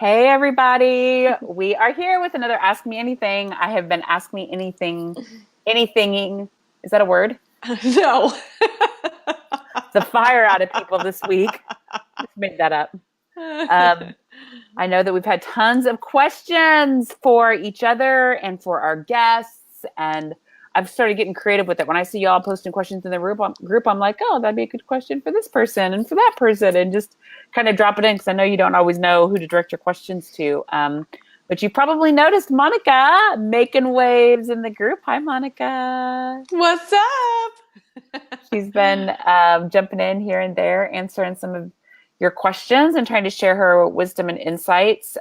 Hey everybody, we are here with another Ask Me Anything. I have been Ask Me Anything, anythinging. Is that a word? No. The fire out of people this week. Just made that up. Um, I know that we've had tons of questions for each other and for our guests, and I've started getting creative with it. When I see y'all posting questions in the group, I'm like, oh, that'd be a good question for this person and for that person, and just kind of drop it in because I know you don't always know who to direct your questions to. But you probably noticed Monica making waves in the group. Hi, Monica. What's up? She's been jumping in here and there, answering some of your questions and trying to share her wisdom and insights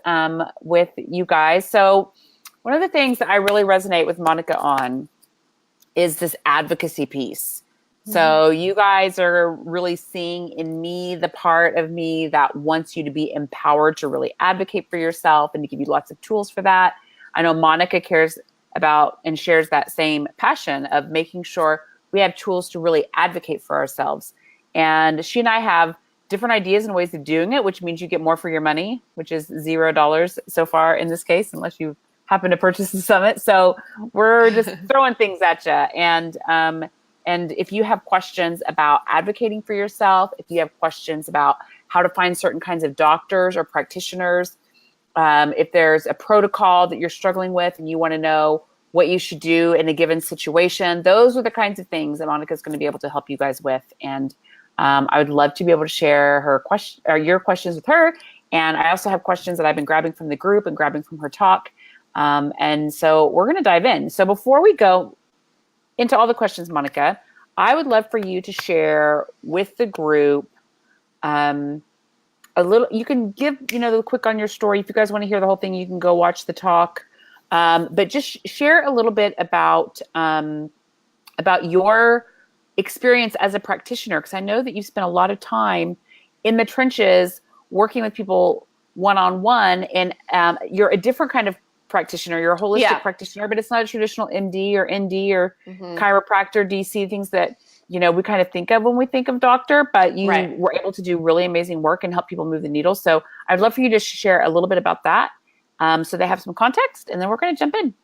with you guys. So, one of the things that I really resonate with Monica on is this advocacy piece. So, you guys are really seeing in me the part of me that wants you to be empowered to really advocate for yourself and to give you lots of tools for that. I know Monica cares about and shares that same passion of making sure we have tools to really advocate for ourselves. And she and I have different ideas and ways of doing it, which means you get more for your money, which is $0 so far in this case, unless you happen to purchase the summit. So we're just throwing things at you. And if you have questions about advocating for yourself, if you have questions about how to find certain kinds of doctors or practitioners, if there's a protocol that you're struggling with and you want to know what you should do in a given situation, those are the kinds of things that Monica's going to be able to help you guys with. And I would love to be able to share her question or your questions with her. And I also have questions that I've been grabbing from the group and grabbing from her talk. And so we're going to dive in. So before we go into all the questions, Monica, I would love for you to share with the group a little. You can give, the quick on your story. If you guys want to hear the whole thing, you can go watch the talk. But just share a little bit about your experience as a practitioner, because I know that you spent a lot of time in the trenches working with people one-on-one, and you're a different kind of practitioner. You're a holistic practitioner, but it's not a traditional MD or ND or chiropractor, DC, things that, we kind of think of when we think of doctor, but you were able to do really amazing work and help people move the needle. So I'd love for you to share a little bit about that. So they have some context, and then we're going to jump in.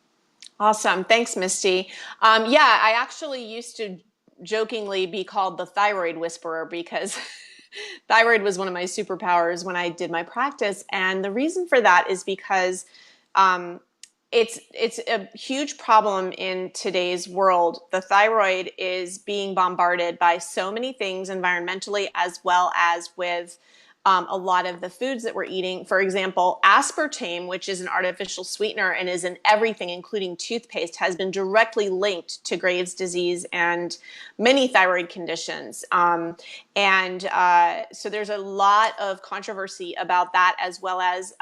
Awesome. Thanks, Misty. I actually used to jokingly be called the thyroid whisperer because thyroid was one of my superpowers when I did my practice. And the reason for that is because it's a huge problem in today's world. The thyroid is being bombarded by so many things environmentally, as well as with a lot of the foods that we're eating. For example, aspartame, which is an artificial sweetener and is in everything, including toothpaste, has been directly linked to Graves' disease and many thyroid conditions. So there's a lot of controversy about that, as well as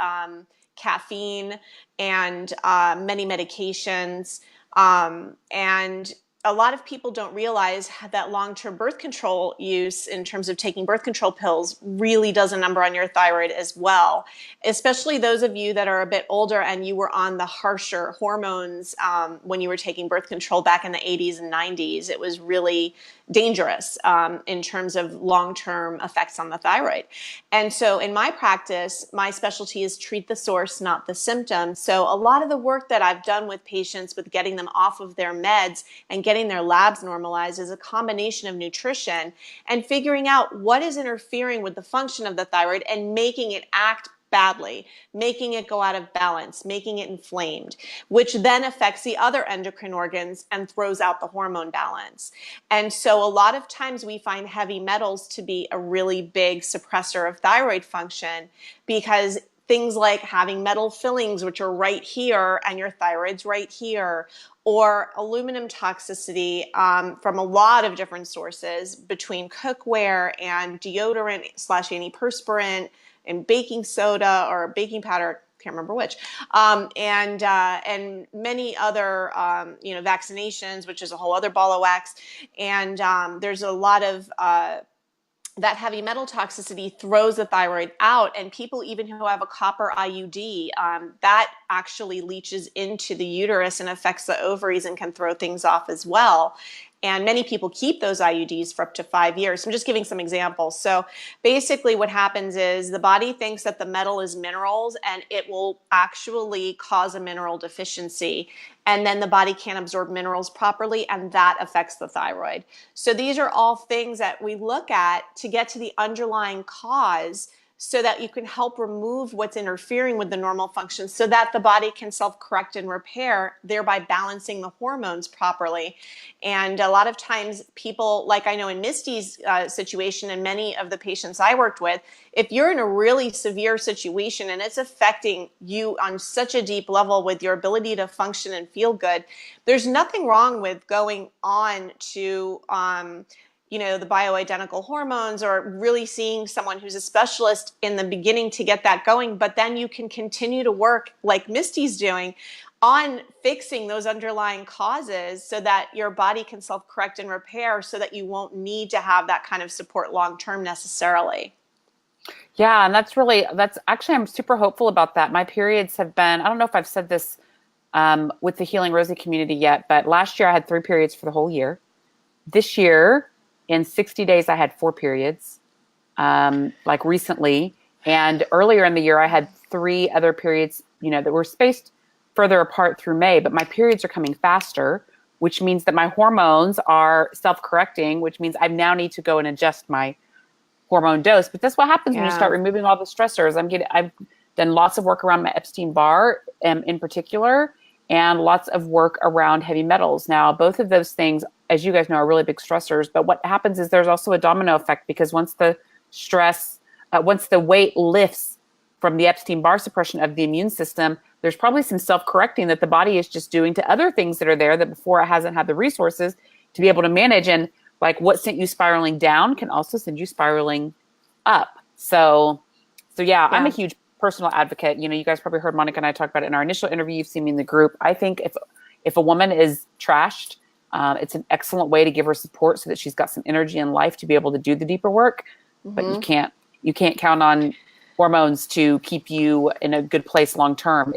caffeine and many medications. And a lot of people don't realize that long-term birth control use in terms of taking birth control pills really does a number on your thyroid as well, especially those of you that are a bit older and you were on the harsher hormones when you were taking birth control back in the 80s and 90s. It was really dangerous in terms of long-term effects on the thyroid. And so in my practice, my specialty is treat the source, not the symptom. So a lot of the work that I've done with patients with getting them off of their meds and getting their labs normalized is a combination of nutrition and figuring out what is interfering with the function of the thyroid and making it act badly, making it go out of balance, making it inflamed, which then affects the other endocrine organs and throws out the hormone balance. And so a lot of times we find heavy metals to be a really big suppressor of thyroid function, because things like having metal fillings, which are right here, and your thyroid's right here, or aluminum toxicity from a lot of different sources between cookware and deodorant / antiperspirant and baking soda or baking powder, can't remember which, and many other, vaccinations, which is a whole other ball of wax. And there's a lot of that heavy metal toxicity throws the thyroid out, and people even who have a copper IUD, that actually leaches into the uterus and affects the ovaries and can throw things off as well. And many people keep those IUDs for up to 5 years. So I'm just giving some examples. So basically what happens is the body thinks that the metal is minerals, and it will actually cause a mineral deficiency. And then the body can't absorb minerals properly, and that affects the thyroid. So these are all things that we look at to get to the underlying cause, so that you can help remove what's interfering with the normal function, so that the body can self-correct and repair, thereby balancing the hormones properly. And a lot of times people, like I know in Misty's situation and many of the patients I worked with, if you're in a really severe situation and it's affecting you on such a deep level with your ability to function and feel good, there's nothing wrong with going on to the bioidentical hormones, or really seeing someone who's a specialist in the beginning to get that going. But then you can continue to work, like Misty's doing, on fixing those underlying causes so that your body can self-correct and repair, so that you won't need to have that kind of support long-term necessarily. Yeah, and that's actually, I'm super hopeful about that. My periods have been, I don't know if I've said this with the Healing Rosie community yet, but last year I had 3 periods for the whole year. This year, in 60 days, I had 4 periods, like recently. And earlier in the year, I had 3 other periods, that were spaced further apart through May, but my periods are coming faster, which means that my hormones are self-correcting, which means I now need to go and adjust my hormone dose. But that's what happens when you start removing all the stressors. I've done lots of work around my Epstein-Barr in particular, and lots of work around heavy metals. Now, both of those things, as you guys know, are really big stressors. But what happens is there's also a domino effect, because once the weight lifts from the Epstein-Barr suppression of the immune system, there's probably some self-correcting that the body is just doing to other things that are there that before it hasn't had the resources to be able to manage. And like what sent you spiraling down can also send you spiraling up. So yeah, I'm a huge personal advocate. You guys probably heard Monica and I talk about it in our initial interview. You've seen me in the group. I think if a woman is trashed, it's an excellent way to give her support so that she's got some energy in life to be able to do the deeper work. Mm-hmm. But you can't count on hormones to keep you in a good place long term.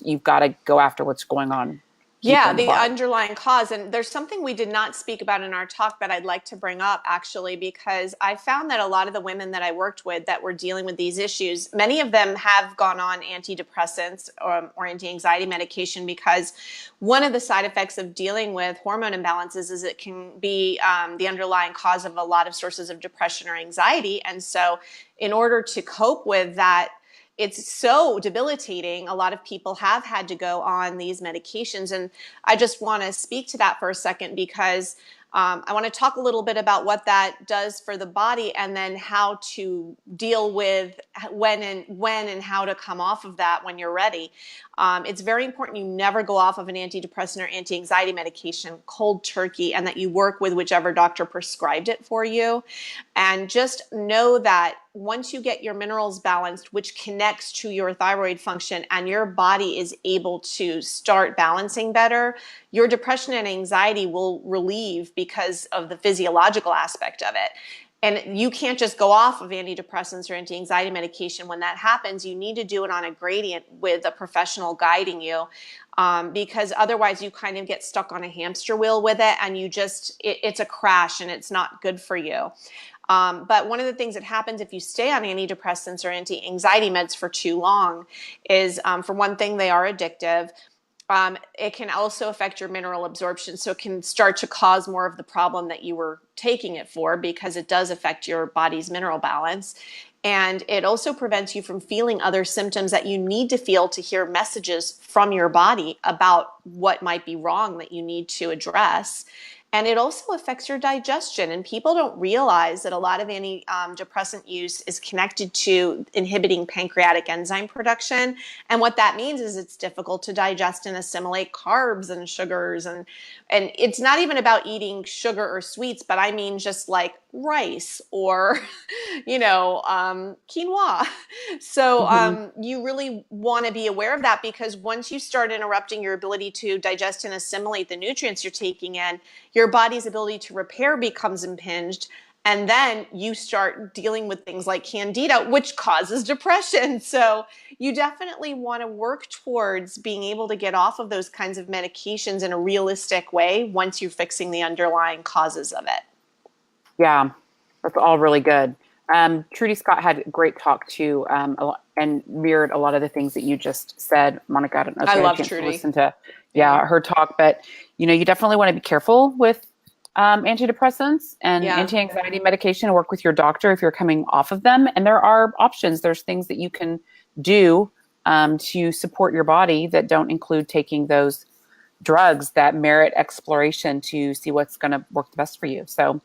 You've got to go after what's going on. Yeah, the underlying cause. And there's something we did not speak about in our talk that I'd like to bring up, actually, because I found that a lot of the women that I worked with that were dealing with these issues, many of them have gone on antidepressants or anti-anxiety medication, because one of the side effects of dealing with hormone imbalances is it can be the underlying cause of a lot of sources of depression or anxiety. And so in order to cope with that, it's so debilitating. A lot of people have had to go on these medications. And I just want to speak to that for a second, because I want to talk a little bit about what that does for the body, and then how to deal with when and how to come off of that when you're ready. It's very important you never go off of an antidepressant or anti-anxiety medication cold turkey, and that you work with whichever doctor prescribed it for you. And just know that once you get your minerals balanced, which connects to your thyroid function, and your body is able to start balancing better, your depression and anxiety will relieve because of the physiological aspect of it. And you can't just go off of antidepressants or anti-anxiety medication. When that happens, you need to do it on a gradient with a professional guiding you, because otherwise you kind of get stuck on a hamster wheel with it, and it's a crash, and it's not good for you. But one of the things that happens if you stay on antidepressants or anti-anxiety meds for too long is, for one thing, they are addictive. It can also affect your mineral absorption. So it can start to cause more of the problem that you were taking it for, because it does affect your body's mineral balance. And it also prevents you from feeling other symptoms that you need to feel to hear messages from your body about what might be wrong that you need to address. And it also affects your digestion. And people don't realize that a lot of antidepressant use is connected to inhibiting pancreatic enzyme production. And what that means is it's difficult to digest and assimilate carbs and sugars. And it's not even about eating sugar or sweets, but I mean just like rice or, quinoa. So you really want to be aware of that, because once you start interrupting your ability to digest and assimilate the nutrients you're taking in, your body's ability to repair becomes impinged, And then you start dealing with things like candida, which causes depression. So you definitely want to work towards being able to get off of those kinds of medications in a realistic way once you're fixing the underlying causes of it. Yeah, that's all really good. Trudy Scott had a great talk too, and mirrored a lot of the things that you just said. Monica, I don't know if I you had a love chance to Trudy. listen to, Yeah. her talk, but you definitely want to be careful with antidepressants and Yeah. anti-anxiety medication, and work with your doctor if you're coming off of them. And there are options. There's things that you can do to support your body that don't include taking those drugs that merit exploration to see what's going to work the best for you. So,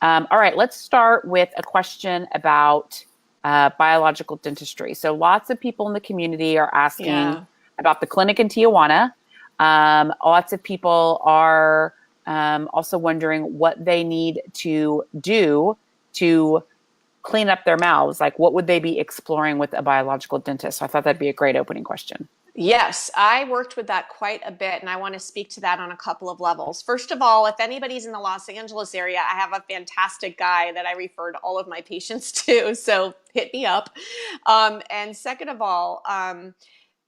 all right, let's start with a question about biological dentistry. So lots of people in the community are asking Yeah. about the clinic in Tijuana. Lots of people are also wondering what they need to do to clean up their mouths. Like, what would they be exploring with a biological dentist? So I thought that'd be a great opening question. Yes, I worked with that quite a bit, and I want to speak to that on a couple of levels. First of all, if anybody's in the Los Angeles area, I have a fantastic guy that I referred all of my patients to, so hit me up. And second of all,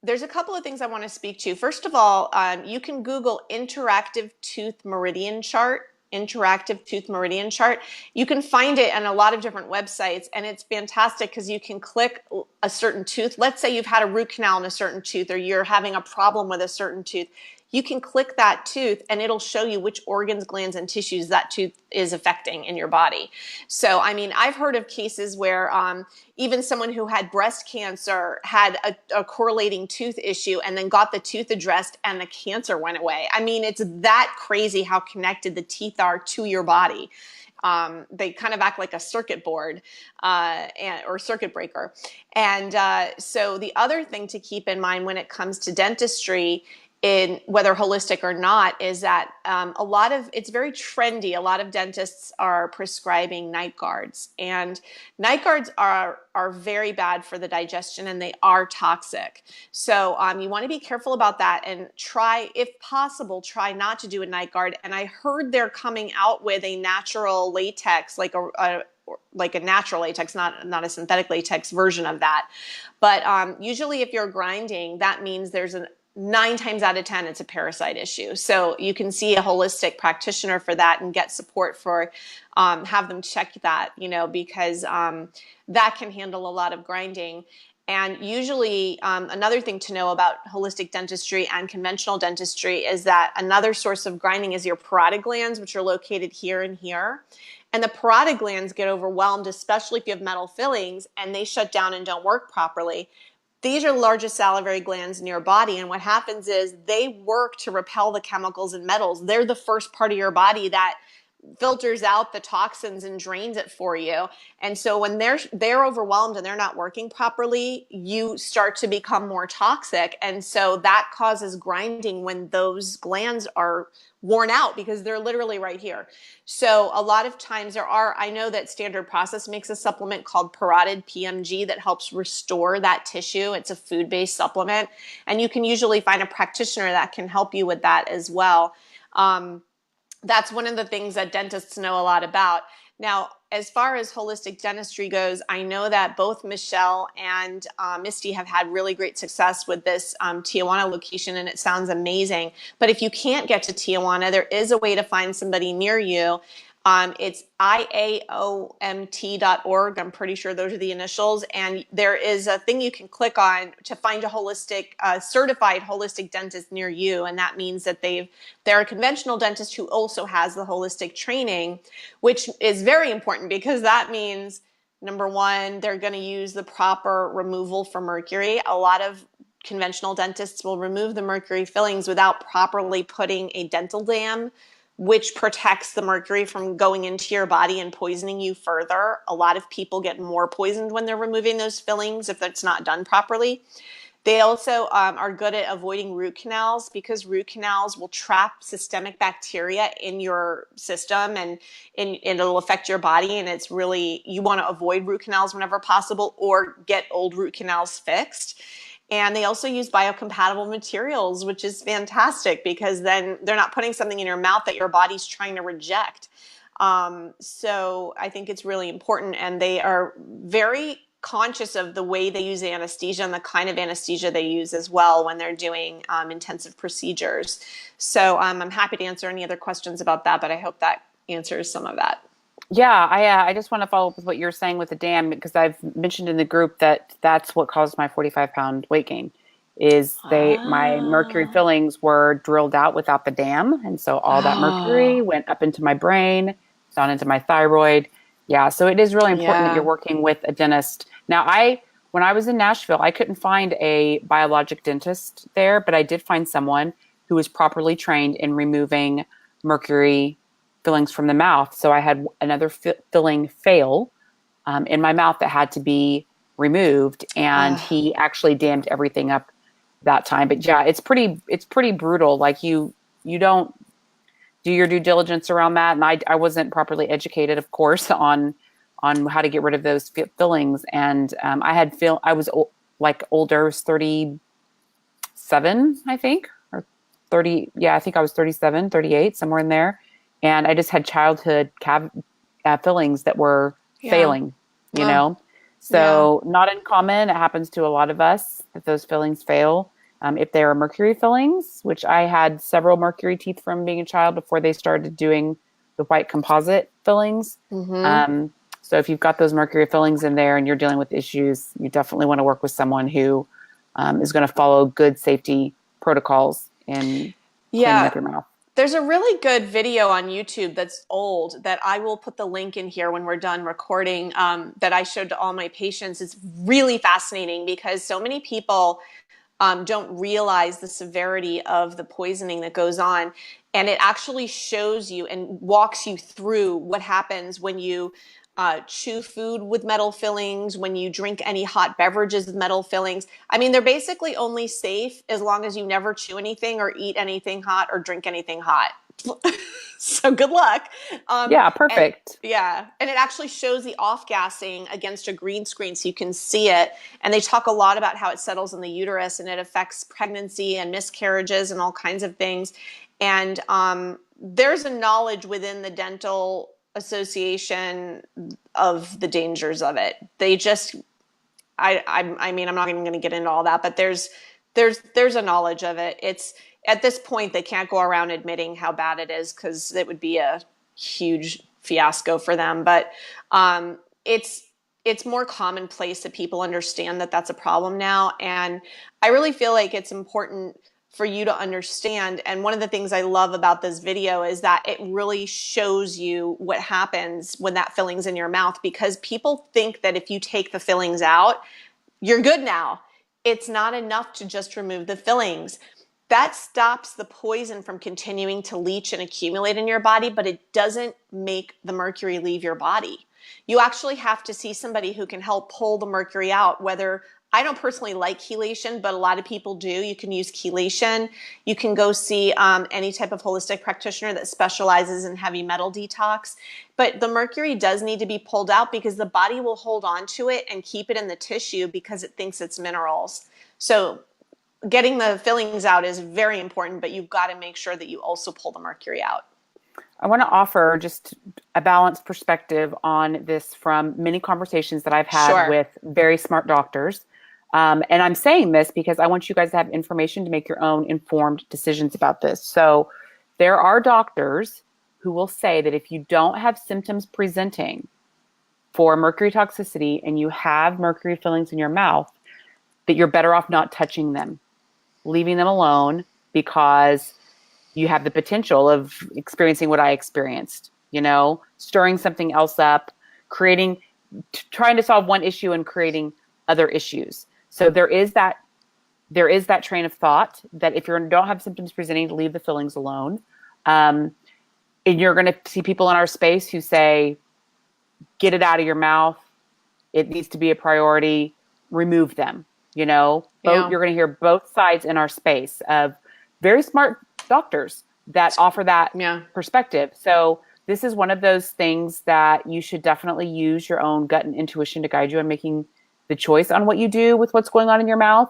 there's a couple of things I want to speak to. First of all, you can Google interactive tooth meridian chart. Interactive tooth meridian chart. You can find it on a lot of different websites, and it's fantastic because you can click a certain tooth. Let's say you've had a root canal in a certain tooth, or you're having a problem with a certain tooth. You can click that tooth and it'll show you which organs, glands, and tissues that tooth is affecting in your body. So, I mean, I've heard of cases where even someone who had breast cancer had a correlating tooth issue and then got the tooth addressed and the cancer went away. I mean, it's that crazy how connected the teeth are to your body. They kind of act like a circuit board or circuit breaker. And so the other thing to keep in mind when it comes to dentistry, in whether holistic or not, is that it's very trendy. A lot of dentists are prescribing night guards, and night guards are very bad for the digestion, and they are toxic. So you want to be careful about that, and try, if possible, try not to do a night guard. And I heard they're coming out with a natural latex, like a natural latex, not a synthetic latex version of that. But usually if you're grinding, that means there's a 9 times out of 10, it's a parasite issue. So you can see a holistic practitioner for that and get support for, have them check that, because that can handle a lot of grinding. And usually another thing to know about holistic dentistry and conventional dentistry is that another source of grinding is your parotid glands, which are located here and here. And the parotid glands get overwhelmed, especially if you have metal fillings, and they shut down and don't work properly. These are the largest salivary glands in your body, and what happens is they work to repel the chemicals and metals. They're the first part of your body that filters out the toxins and drains it for you. And so when they're overwhelmed and they're not working properly, you start to become more toxic. And so that causes grinding when those glands are worn out, because they're literally right here. So a lot of times I know that Standard Process makes a supplement called Parotid PMG that helps restore that tissue. It's a food-based supplement, and you can usually find a practitioner that can help you with that as well. That's one of the things that dentists know a lot about. Now, as far as holistic dentistry goes, I know that both Michelle and Misty have had really great success with this Tijuana location, and it sounds amazing. But if you can't get to Tijuana, there is a way to find somebody near you. It's IAOMT.org. I'm pretty sure those are the initials. And there is a thing you can click on to find a certified holistic dentist near you. And that means that they're a conventional dentist who also has the holistic training, which is very important, because that means, number one, they're going to use the proper removal for mercury. A lot of conventional dentists will remove the mercury fillings without properly putting a dental dam, which protects the mercury from going into your body and poisoning you further. A lot of people get more poisoned when they're removing those fillings if that's not done properly. They also are good at avoiding root canals, because root canals will trap systemic bacteria in your system, and it'll affect your body. And it's really, you want to avoid root canals whenever possible, or get old root canals fixed. And they also use biocompatible materials, which is fantastic, because then they're not putting something in your mouth that your body's trying to reject. So I think it's really important, and they are very conscious of the way they use anesthesia and the kind of anesthesia they use as well when they're doing intensive procedures. So I'm happy to answer any other questions about that, but I hope that answers some of that. Yeah, I just want to follow up with what you're saying with the dam because I've mentioned in the group that that's what caused my 45-pound weight gain. Is my mercury Ah. fillings were drilled out without the dam, and so all that mercury Oh, went up into my brain, down into my thyroid. Yeah, so it is really important that you're yeah. working with a dentist. Now, when I was in Nashville, I couldn't find a biologic dentist there, but I did find someone who was properly trained in removing mercury fillings from the mouth. So I had another filling fail in my mouth that had to be removed, and Ah, he actually dammed everything up that time. But yeah, it's pretty brutal. Like you don't do your due diligence around that, and I wasn't properly educated, of course, on how to get rid of those fillings. And I was like older, I was 37, I think, or 30. Yeah, I think I was 37, 38, somewhere in there. And I just had childhood fillings that were yeah. failing, you Oh, know? yeah. So not uncommon. It happens to a lot of us that those fillings fail. If they are mercury fillings, which I had several mercury teeth from being a child before they started doing the white composite fillings. Mm-hmm. Um, so if you've got those mercury fillings in there and you're dealing with issues, you definitely want to work with someone who is going to follow good safety protocols in cleaning up Yeah. your mouth. There's a really good video on YouTube that's old that I will put the link in here when we're done recording, that I showed to all my patients. It's really fascinating because so many people don't realize the severity of the poisoning that goes on. And it actually shows you and walks you through what happens when you chew food with metal fillings, when you drink any hot beverages with metal fillings. I mean, they're basically only safe as long as you never chew anything or eat anything hot or drink anything hot. So good luck. Yeah, And perfect. yeah, and it actually shows the off gassing against a green screen so you can see it. And they talk a lot about how it settles in the uterus and it affects pregnancy and miscarriages and all kinds of things. And there's a knowledge within the dental association of the dangers of it. They just, I mean, I'm not even going to get into all that, but there's a knowledge of it. It's at this point they can't go around admitting how bad it is because it would be a huge fiasco for them. But um, it's more commonplace that people understand that that's a problem now, and I really feel like it's important for you to understand. And one of the things I love about this video is that it really shows you what happens when that filling's in your mouth, because people think that if you take the fillings out, you're good now. It's not enough to just remove the fillings. That stops the poison from continuing to leach and accumulate in your body, but it doesn't make the mercury leave your body. You actually have to see somebody who can help pull the mercury out, whether I don't personally like chelation, but a lot of people do. You can use chelation. You can go see any type of holistic practitioner that specializes in heavy metal detox. But the mercury does need to be pulled out because the body will hold on to it and keep it in the tissue because it thinks it's minerals. So getting the fillings out is very important, but you've got to make sure that you also pull the mercury out. I want to offer just a balanced perspective on this from many conversations that I've had Sure. with very smart doctors. And I'm saying this because I want you guys to have information to make your own informed decisions about this. So there are doctors who will say that if you don't have symptoms presenting for mercury toxicity and you have mercury fillings in your mouth, that you're better off not touching them, leaving them alone, because you have the potential of experiencing what I experienced, stirring something else up, trying to solve one issue and creating other issues. So there is that train of thought that if you don't have symptoms presenting, to leave the fillings alone. And you're going to see people in our space who say, get it out of your mouth. It needs to be a priority. Remove them. Both, Yeah. you're going to hear both sides in our space of very smart doctors that offer that Yeah. perspective. So this is one of those things that you should definitely use your own gut and intuition to guide you in making the choice on what you do with what's going on in your mouth.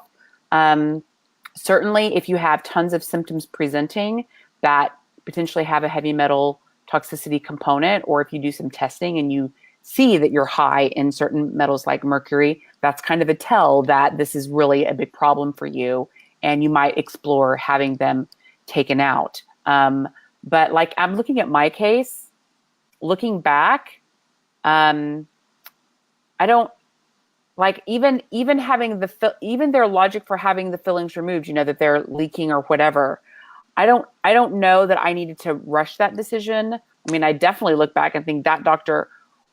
Certainly, if you have tons of symptoms presenting that potentially have a heavy metal toxicity component, or if you do some testing and you see that you're high in certain metals like mercury, that's kind of a tell that this is really a big problem for you, and you might explore having them taken out. But like, I'm looking at my case, looking back, I don't like even having even their logic for having the fillings removed, that they're leaking or whatever. I don't know that I needed to rush that decision. I mean, I definitely look back and think that doctor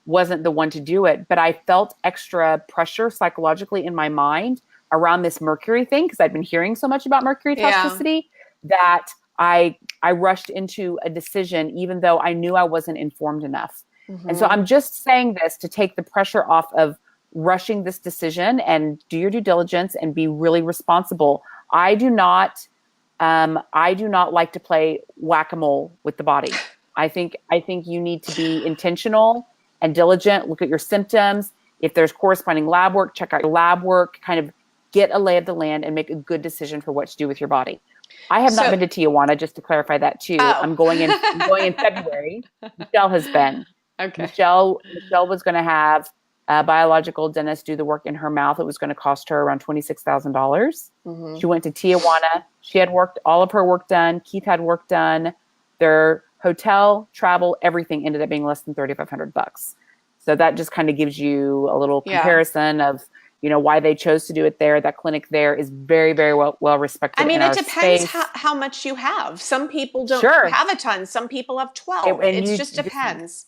wasn't the one to do it, but I felt extra pressure psychologically in my mind around this mercury thing, because I'd been hearing so much about mercury toxicity that I rushed into a decision, even though I knew I wasn't informed enough. And so I'm just saying this to take the pressure off of rushing this decision, and do your due diligence and be really responsible. I do not like to play whack-a-mole with the body. I think you need to be intentional and diligent. Look at your symptoms. If there's corresponding lab work, check out your lab work, kind of get a lay of the land and make a good decision for what to do with your body. I have not been to Tijuana, just to clarify that too. I'm going in February. Michelle has been. Okay. Michelle was going to have a biological dentist do the work in her mouth. It was going to cost her around $26,000. She went to Tijuana. She had all of her work done. Keith had work done. Their hotel, travel, everything ended up being less than $3,500. So that just kind of gives you a little comparison of, why they chose to do it there. That clinic there is very, very well respected. I mean, it depends how much you have. Some people don't have a ton. Some people have 12. It just depends.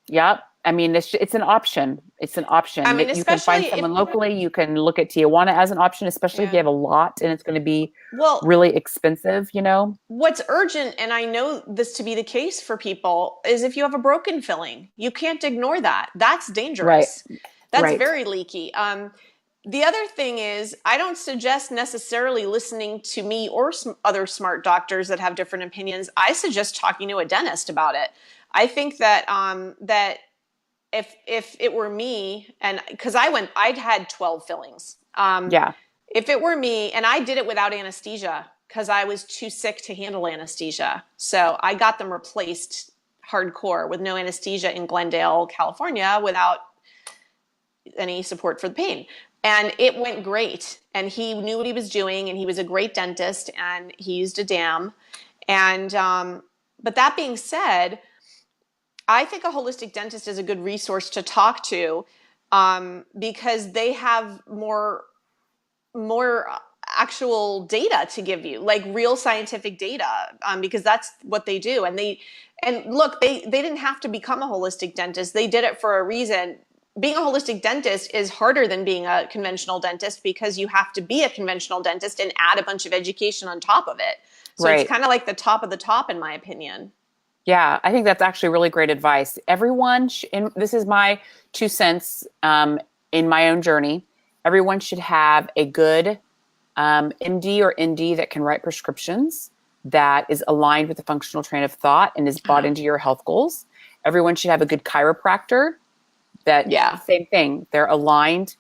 Yep. I mean, it's an option. It's an option. I mean, you can find someone locally. You can look at Tijuana as an option, especially if you have a lot and it's going to be really expensive, What's urgent, and I know this to be the case for people, is if you have a broken filling. You can't ignore that. That's dangerous. Right. That's very leaky. The other thing is, I don't suggest necessarily listening to me or other smart doctors that have different opinions. I suggest talking to a dentist about it. I think that if it were me, and because I'd had 12 fillings. If it were me, and I did it without anesthesia because I was too sick to handle anesthesia. So I got them replaced hardcore with no anesthesia in Glendale, California, without any support for the pain. And it went great. And he knew what he was doing, and he was a great dentist, and he used a dam. And, but that being said, I think a holistic dentist is a good resource to talk to, because they have more actual data to give you, like real scientific data, because that's what they do. And look, they didn't have to become a holistic dentist. They did it for a reason. Being a holistic dentist is harder than being a conventional dentist, because you have to be a conventional dentist and add a bunch of education on top of it. So it's kind of like the top of the top, in my opinion. Yeah, I think that's actually really great advice. Everyone, and this is my 2 cents in my own journey, everyone should have a good MD or ND that can write prescriptions, that is aligned with the functional train of thought and is bought into your health goals. Everyone should have a good chiropractor same thing. They're aligned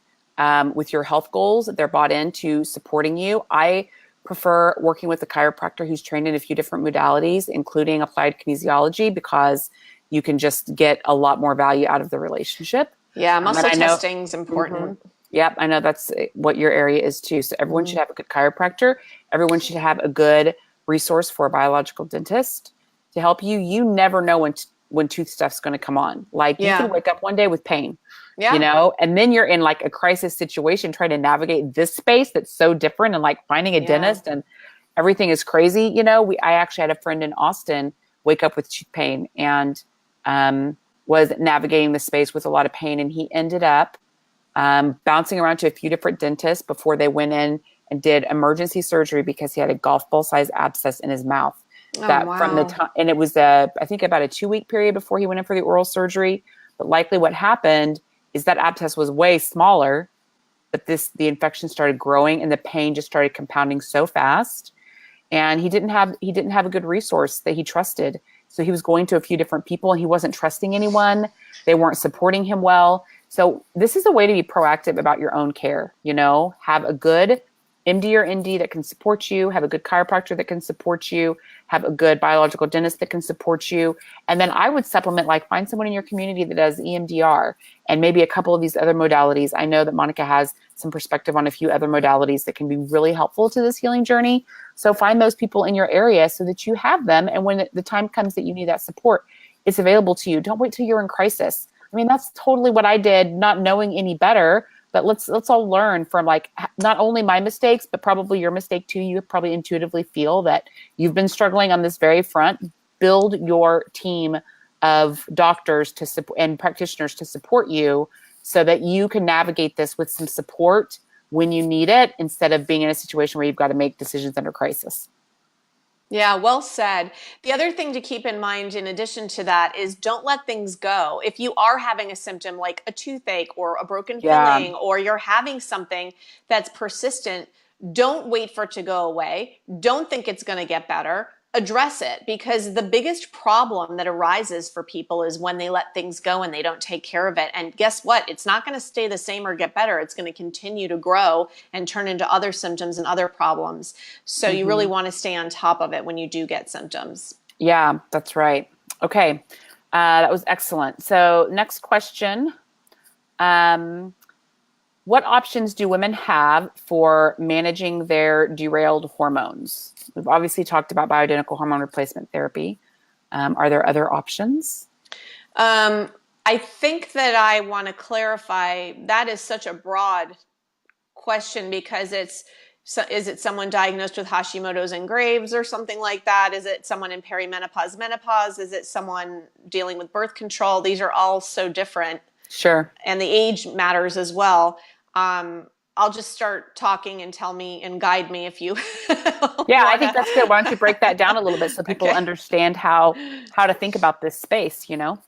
with your health goals. They're bought into supporting you. I prefer working with a chiropractor who's trained in a few different modalities, including applied kinesiology, because you can just get a lot more value out of the relationship. Yeah, muscle testing is important. Yep, I know that's what your area is too. So everyone should have a good chiropractor. Everyone should have a good resource for a biological dentist to help you. You never know when tooth stuff's going to come on. Like you can wake up one day with pain, and then you're in like a crisis situation trying to navigate this space that's so different, and like finding a dentist, and everything is crazy. I actually had a friend in Austin wake up with tooth pain and was navigating the space with a lot of pain. And he ended up bouncing around to a few different dentists before they went in and did emergency surgery, because he had a golf ball size abscess in his mouth. From the time, and it was I think about a 2-week period before he went in for the oral surgery. But likely what happened is that abscess was way smaller, but the infection started growing and the pain just started compounding so fast. And he didn't have a good resource that he trusted. So he was going to a few different people and he wasn't trusting anyone. They weren't supporting him well. So this is a way to be proactive about your own care, have a good MD or ND that can support you, have a good chiropractor that can support you, have a good biological dentist that can support you. And then I would supplement, like find someone in your community that does EMDR and maybe a couple of these other modalities. I know that Monica has some perspective on a few other modalities that can be really helpful to this healing journey. So find those people in your area so that you have them. And when the time comes that you need that support, it's available to you. Don't wait till you're in crisis. I mean, that's totally what I did, not knowing any better. But let's all learn from like not only my mistakes, but probably your mistake too. You probably intuitively feel that you've been struggling on this very front. Build your team of doctors to support and practitioners to support you so that you can navigate this with some support when you need it, instead of being in a situation where you've got to make decisions under crisis. Yeah, well said. The other thing to keep in mind in addition to that is don't let things go. If you are having a symptom like a toothache or a broken Yeah. filling, or you're having something that's persistent, don't wait for it to go away. Don't think it's going to get better. Address it, because the biggest problem that arises for people is when they let things go and they don't take care of it. And guess what? It's not going to stay the same or get better. It's going to continue to grow and turn into other symptoms and other problems. So you really want to stay on top of it when you do get symptoms. Yeah, that's right. Okay. That was excellent. So next question. What options do women have for managing their derailed hormones? We've obviously talked about bioidentical hormone replacement therapy. Are there other options? I think that I want to clarify that is such a broad question, because is it someone diagnosed with Hashimoto's and Graves or something like that? Is it someone in perimenopause, menopause? Is it someone dealing with birth control? These are all so different. Sure. And the age matters as well. I'll just start talking and tell me and guide me if you Yeah, I think that's good. Why don't you break that down a little bit so people understand how to think about this space, you know?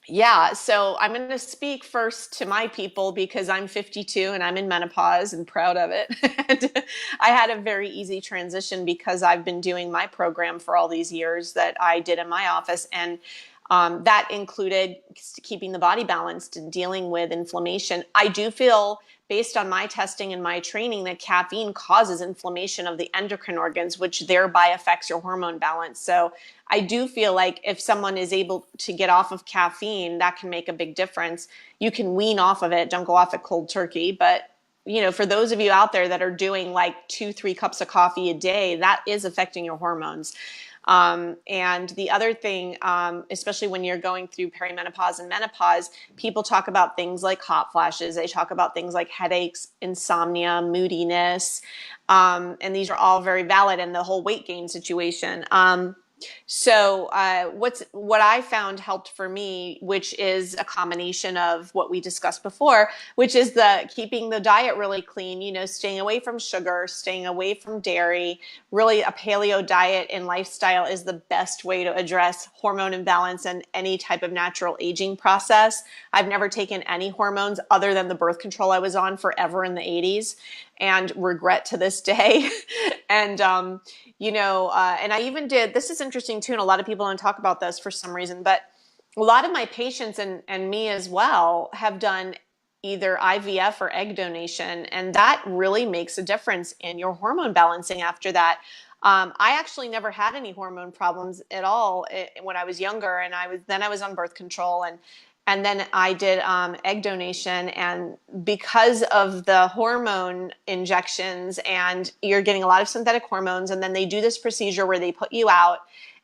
Yeah, so I'm going to speak first to my people because I'm 52 and I'm in menopause and proud of it. And I had a very easy transition because I've been doing my program for all these years that I did in my office. And that included keeping the body balanced and dealing with inflammation. I do feel, based on my testing and my training, that caffeine causes inflammation of the endocrine organs, which thereby affects your hormone balance. So I do feel like if someone is able to get off of caffeine, that can make a big difference. You can wean off of it. Don't go off it cold turkey. But, you know, for those of you out there that are doing like 2-3 cups of coffee a day, that is affecting your hormones. And the other thing, especially when you're going through perimenopause and menopause, people talk about things like hot flashes. They talk about things like headaches, insomnia, moodiness. And these are all very valid, and the whole weight gain situation. So what I found helped for me, which is a combination of what we discussed before, which is the keeping the diet really clean, you know, staying away from sugar, staying away from dairy. Really, a paleo diet and lifestyle is the best way to address hormone imbalance and any type of natural aging process. I've never taken any hormones other than the birth control I was on forever in the 80s, and regret to this day. And you know, and I even did, this is interesting too, and a lot of people don't talk about this for some reason, but a lot of my patients and me as well have done either IVF or egg donation, and that really makes a difference in your hormone balancing after that. I actually never had any hormone problems at all when I was younger, and I was on birth control, and then I did egg donation, and because of the hormone injections, and you're getting a lot of synthetic hormones, and then they do this procedure where they put you out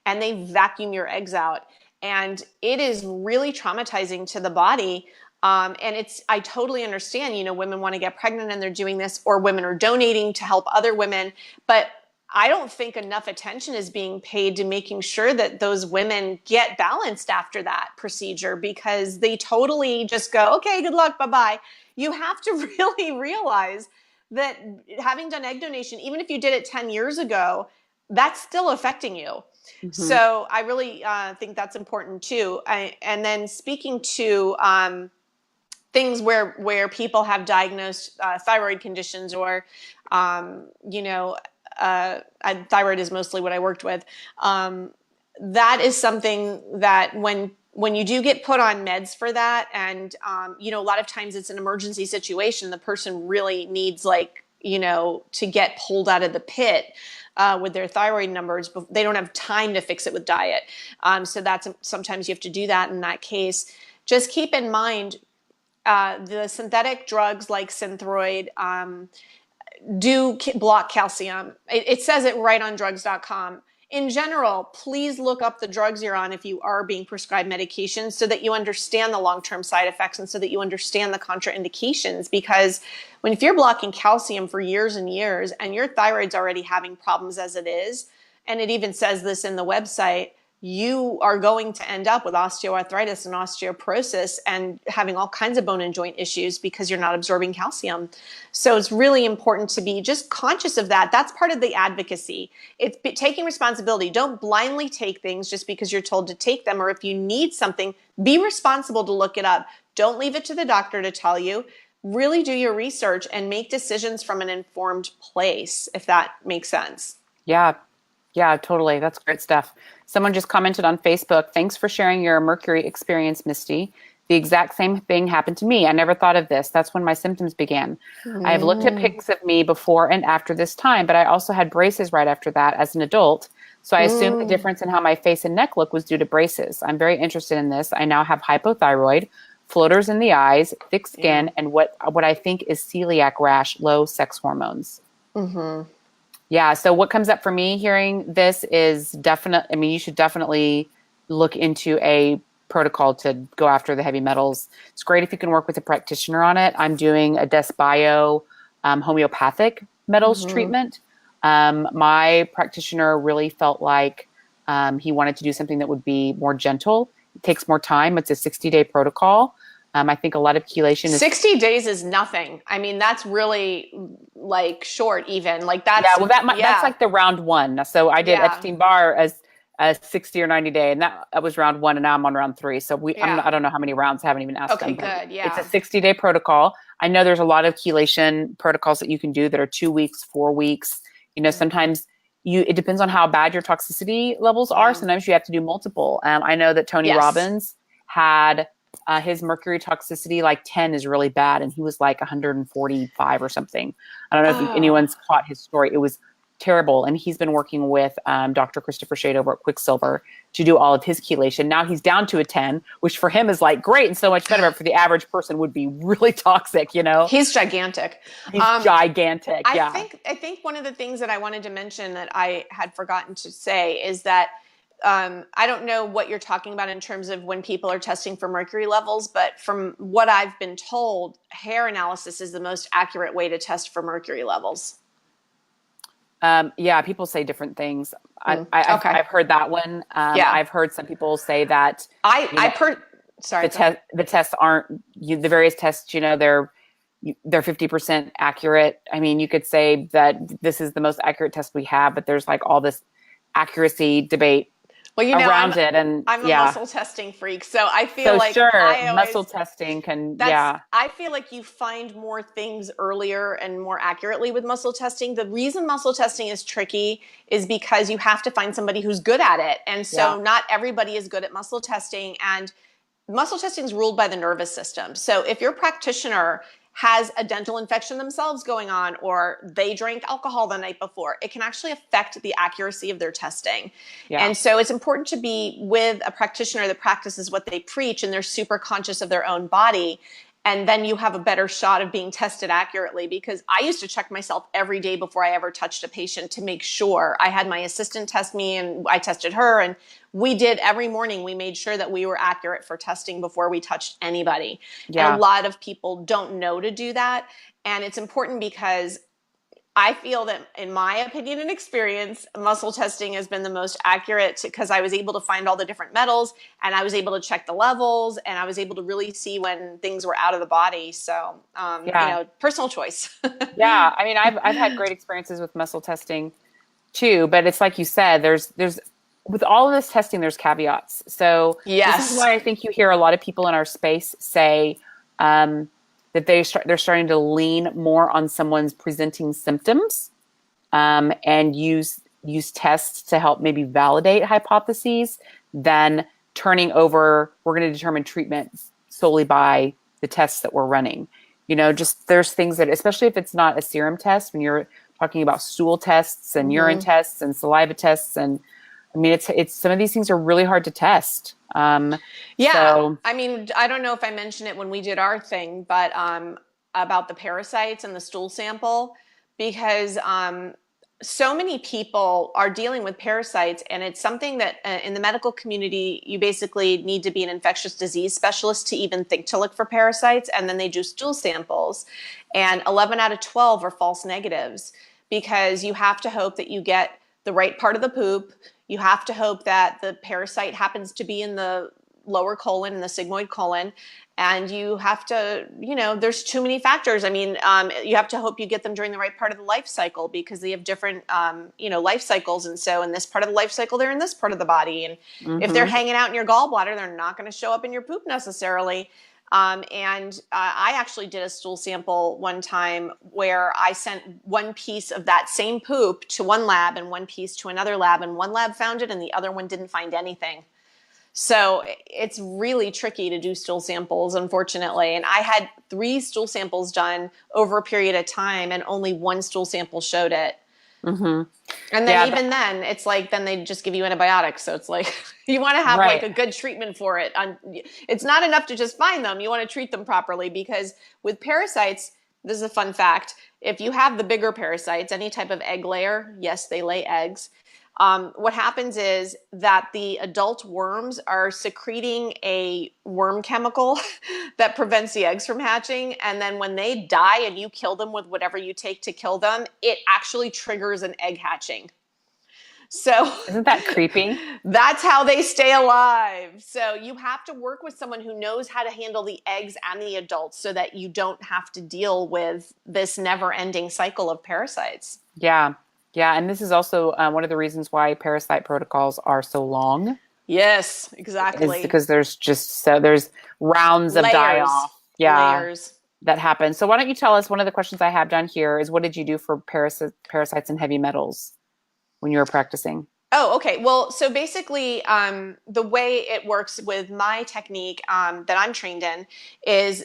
and they vacuum your eggs out. And it is really traumatizing to the body. And I totally understand, you know, women want to get pregnant and they're doing this, or women are donating to help other women. But I don't think enough attention is being paid to making sure that those women get balanced after that procedure, because they totally just go, okay, good luck, bye-bye. You have to really realize that having done egg donation, even if you did it 10 years ago, that's still affecting you. Mm-hmm. So I really think that's important too. And then speaking to things where people have diagnosed thyroid conditions, or, you know, thyroid is mostly what I worked with. That is something that when you do get put on meds for that, and you know, a lot of times it's an emergency situation, the person really needs like to get pulled out of the pit with their thyroid numbers, but they don't have time to fix it with diet. So that's sometimes you have to do that in that case. Just keep in mind the synthetic drugs like Synthroid do block calcium. It says it right on drugs.com. In general, please look up the drugs you're on if you are being prescribed medications so that you understand the long-term side effects and so that you understand the contraindications. Because if you're blocking calcium for years and years and your thyroid's already having problems as it is, and it even says this in the website, you are going to end up with osteoarthritis and osteoporosis and having all kinds of bone and joint issues because you're not absorbing calcium. So it's really important to be just conscious of that. That's part of the advocacy. It's taking responsibility. Don't blindly take things just because you're told to take them, or if you need something, be responsible to look it up. Don't leave it to the doctor to tell you. Really do your research and make decisions from an informed place, if that makes sense. Yeah. Yeah, totally. That's great stuff. Someone just commented on Facebook, thanks for sharing your mercury experience, Misty. The exact same thing happened to me. I never thought of this. That's when my symptoms began. I have looked at pics of me before and after this time, but I also had braces right after that as an adult. So I assumed the difference in how my face and neck look was due to braces. I'm very interested in this. I now have hypothyroid, floaters in the eyes, thick skin, and what I think is celiac rash, low sex hormones. Yeah. So what comes up for me hearing this is you should definitely look into a protocol to go after the heavy metals. It's great if you can work with a practitioner on it. I'm doing a Desbio homeopathic metals treatment. My practitioner really felt like he wanted to do something that would be more gentle. It takes more time. It's a 60-day protocol. I think a lot of chelation is 60 days is nothing. I mean, that's really like short even. Like that's that's like the round one. So I did Epstein-Barr as a 60 or 90 day, and that was round one, and now I'm on round 3. So I don't know how many rounds. I haven't even asked them. Okay, good. Yeah. It's a 60-day protocol. I know there's a lot of chelation protocols that you can do that are 2 weeks, 4 weeks. Sometimes it depends on how bad your toxicity levels are. Sometimes you have to do multiple. I know that Tony Robbins had his mercury toxicity, like 10 is really bad. And he was like 145 or something. I don't know if anyone's caught his story. It was terrible. And he's been working with Dr. Christopher Shade over at Quicksilver to do all of his chelation. Now he's down to a 10, which for him is like great and so much better. But for the average person would be really toxic, He's gigantic. He's gigantic. I think one of the things that I wanted to mention that I had forgotten to say is that I don't know what you're talking about in terms of when people are testing for mercury levels, but from what I've been told, hair analysis is the most accurate way to test for mercury levels. People say different things. I've heard that one. I've heard some people say that the tests aren't the various tests. They're 50% accurate. I mean, you could say that this is the most accurate test we have, but there's like all this accuracy debate around it. And I'm a muscle testing freak, so I feel like muscle testing can. I feel like you find more things earlier and more accurately with muscle testing. The reason muscle testing is tricky is because you have to find somebody who's good at it, and so not everybody is good at muscle testing. And muscle testing is ruled by the nervous system. So if your practitioner has a dental infection themselves going on, or they drank alcohol the night before, it can actually affect the accuracy of their testing. And so it's important to be with a practitioner that practices what they preach and they're super conscious of their own body. And then you have a better shot of being tested accurately, because I used to check myself every day before I ever touched a patient to make sure. I had my assistant test me and I tested her, and we did every morning. We made sure that we were accurate for testing before we touched anybody. And a lot of people don't know to do that. And it's important because I feel that, in my opinion and experience, muscle testing has been the most accurate because I was able to find all the different metals, and I was able to check the levels, and I was able to really see when things were out of the body. So, personal choice. I mean, I've had great experiences with muscle testing too, but it's like you said, there's with all of this testing, there's caveats. So this is why I think you hear a lot of people in our space say, that they're starting to lean more on someone's presenting symptoms, and use tests to help maybe validate hypotheses, than turning over, we're going to determine treatment solely by the tests that we're running. Just there's things that, especially if it's not a serum test, when you're talking about stool tests and urine Mm-hmm. tests and saliva tests, and I mean, it's some of these things are really hard to test. Yeah. So I mean, I don't know if I mentioned it when we did our thing, but about the parasites and the stool sample, because so many people are dealing with parasites, and it's something that in the medical community, you basically need to be an infectious disease specialist to even think to look for parasites. And then they do stool samples, and 11 out of 12 are false negatives, because you have to hope that you get the right part of the poop. You have to hope that the parasite happens to be in the lower colon and the sigmoid colon. And you have to, there's too many factors. I mean, you have to hope you get them during the right part of the life cycle, because they have different, life cycles. And so in this part of the life cycle, they're in this part of the body. And if they're mhm. hanging out in your gallbladder, they're not going to show up in your poop necessarily. I actually did a stool sample one time where I sent one piece of that same poop to one lab and one piece to another lab, and one lab found it and the other one didn't find anything. So it's really tricky to do stool samples, unfortunately. And I had 3 stool samples done over a period of time, and only one stool sample showed it. Mhm. And then Yeah, even then, it's like, then they just give you antibiotics. So it's like, you want to have like right. a good treatment for it. It's not enough to just find them. You want to treat them properly, because with parasites, this is a fun fact. If you have the bigger parasites, any type of egg layer, yes, they lay eggs. What happens is that the adult worms are secreting a worm chemical that prevents the eggs from hatching. And then when they die and you kill them with whatever you take to kill them, it actually triggers an egg hatching. So Isn't that creepy? that's how they stay alive. So you have to work with someone who knows how to handle the eggs and the adults, so that you don't have to deal with this never-ending cycle of parasites. Yeah. Yeah. And this is also one of the reasons why parasite protocols are so long, Yes, is exactly. because there's rounds of die Layers, off. Yeah. layers. That happen. So why don't you tell us, one of the questions I have down here is, what did you do for parasites and heavy metals when you were practicing? Oh, okay. Well, so basically, the way it works with my technique that I'm trained in is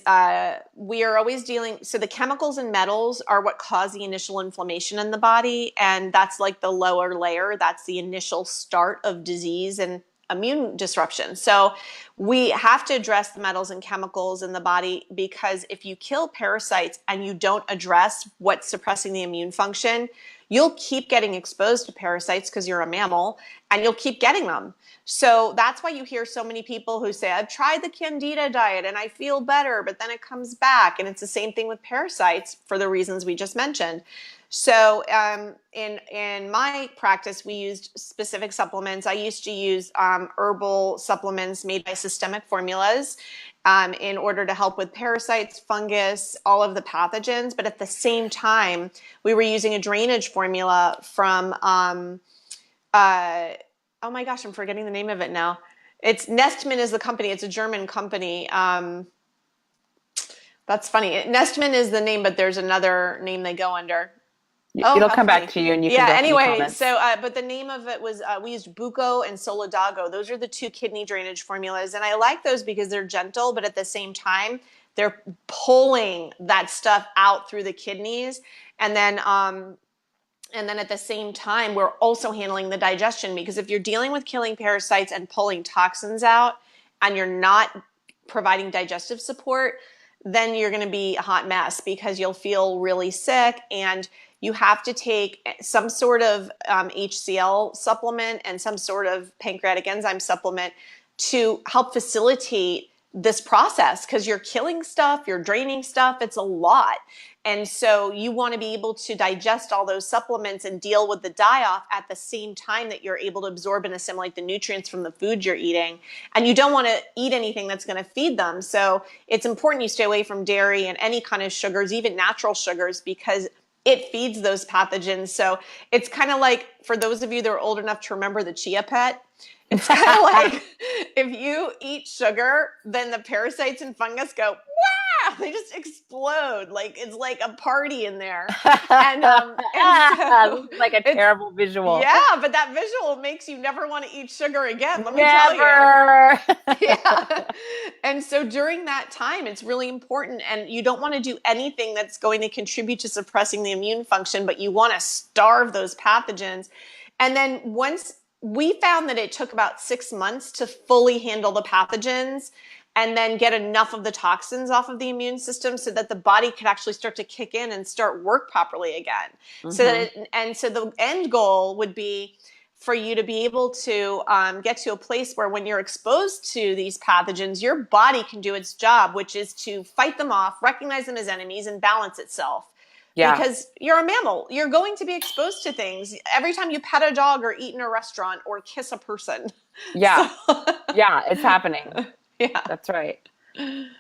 we are always dealing. So the chemicals and metals are what cause the initial inflammation in the body, and that's like the lower layer. That's the initial start of disease and immune disruption. So we have to address the metals and chemicals in the body, because if you kill parasites and you don't address what's suppressing the immune function, you'll keep getting exposed to parasites, because you're a mammal, and you'll keep getting them. So that's why you hear so many people who say, I've tried the Candida diet and I feel better, but then it comes back. And it's the same thing with parasites, for the reasons we just mentioned. So in my practice, we used specific supplements. I used to use herbal supplements made by Systemic Formulas in order to help with parasites, fungus, all of the pathogens. But at the same time, we were using a drainage formula from, oh my gosh, I'm forgetting the name of it now. It's Nestman is the company. It's a German company. That's funny. Nestman is the name, but there's another name they go under. Oh, It'll how come back funny. to you, and you can Yeah, definitely anyway, comment. so, but the name of it was, we used Buco and Solidago. Those are the 2 kidney drainage formulas. And I like those because they're gentle, but at the same time, they're pulling that stuff out through the kidneys. And then at the same time, we're also handling the digestion, because if you're dealing with killing parasites and pulling toxins out, and you're not providing digestive support, then you're going to be a hot mess, because you'll feel really sick, and you have to take some sort of HCl supplement and some sort of pancreatic enzyme supplement to help facilitate this process, because you're killing stuff, you're draining stuff, it's a lot. And so you want to be able to digest all those supplements and deal with the die-off at the same time that you're able to absorb and assimilate the nutrients from the food you're eating. And you don't want to eat anything that's going to feed them. So it's important you stay away from dairy and any kind of sugars, even natural sugars, because it feeds those pathogens. So it's kind of like, for those of you that are old enough to remember the Chia Pet, it's kind of like, if you eat sugar, then the parasites and fungus go, wow, they just explode. Like it's like a party in there. And This so is like a it's, terrible visual. yeah, but that visual makes you never want to eat sugar again. Let me tell you. Never. Yeah. And so during that time, it's really important. And you don't want to do anything that's going to contribute to suppressing the immune function, but you want to starve those pathogens. And then once we found that it took about 6 months to fully handle the pathogens and then get enough of the toxins off of the immune system so that the body could actually start to kick in and start work properly again. So that and so the end goal would be for you to be able to get to a place where when you're exposed to these pathogens, your body can do its job, which is to fight them off, recognize them as enemies, and balance itself. Yeah. Because you're a mammal. You're going to be exposed to things every time you pet a dog or eat in a restaurant or kiss a person. Yeah. So, Yeah, it's happening. yeah. That's right.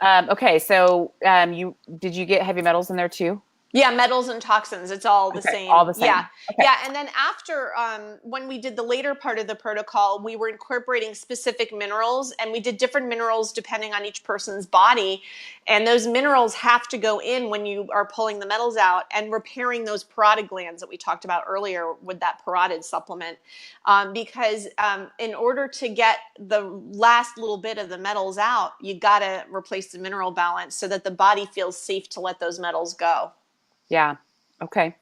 Okay, so did you get heavy metals in there too? Yeah, metals and toxins, it's all the Okay, same. all the same. Yeah. Okay. Yeah, and then after when we did the later part of the protocol, we were incorporating specific minerals, and we did different minerals depending on each person's body. And those minerals have to go in when you are pulling the metals out and repairing those parotid glands that we talked about earlier with that parotid supplement. Because in order to get the last little bit of the metals out, you got to replace the mineral balance so that the body feels safe to let those metals go. Yeah. Okay.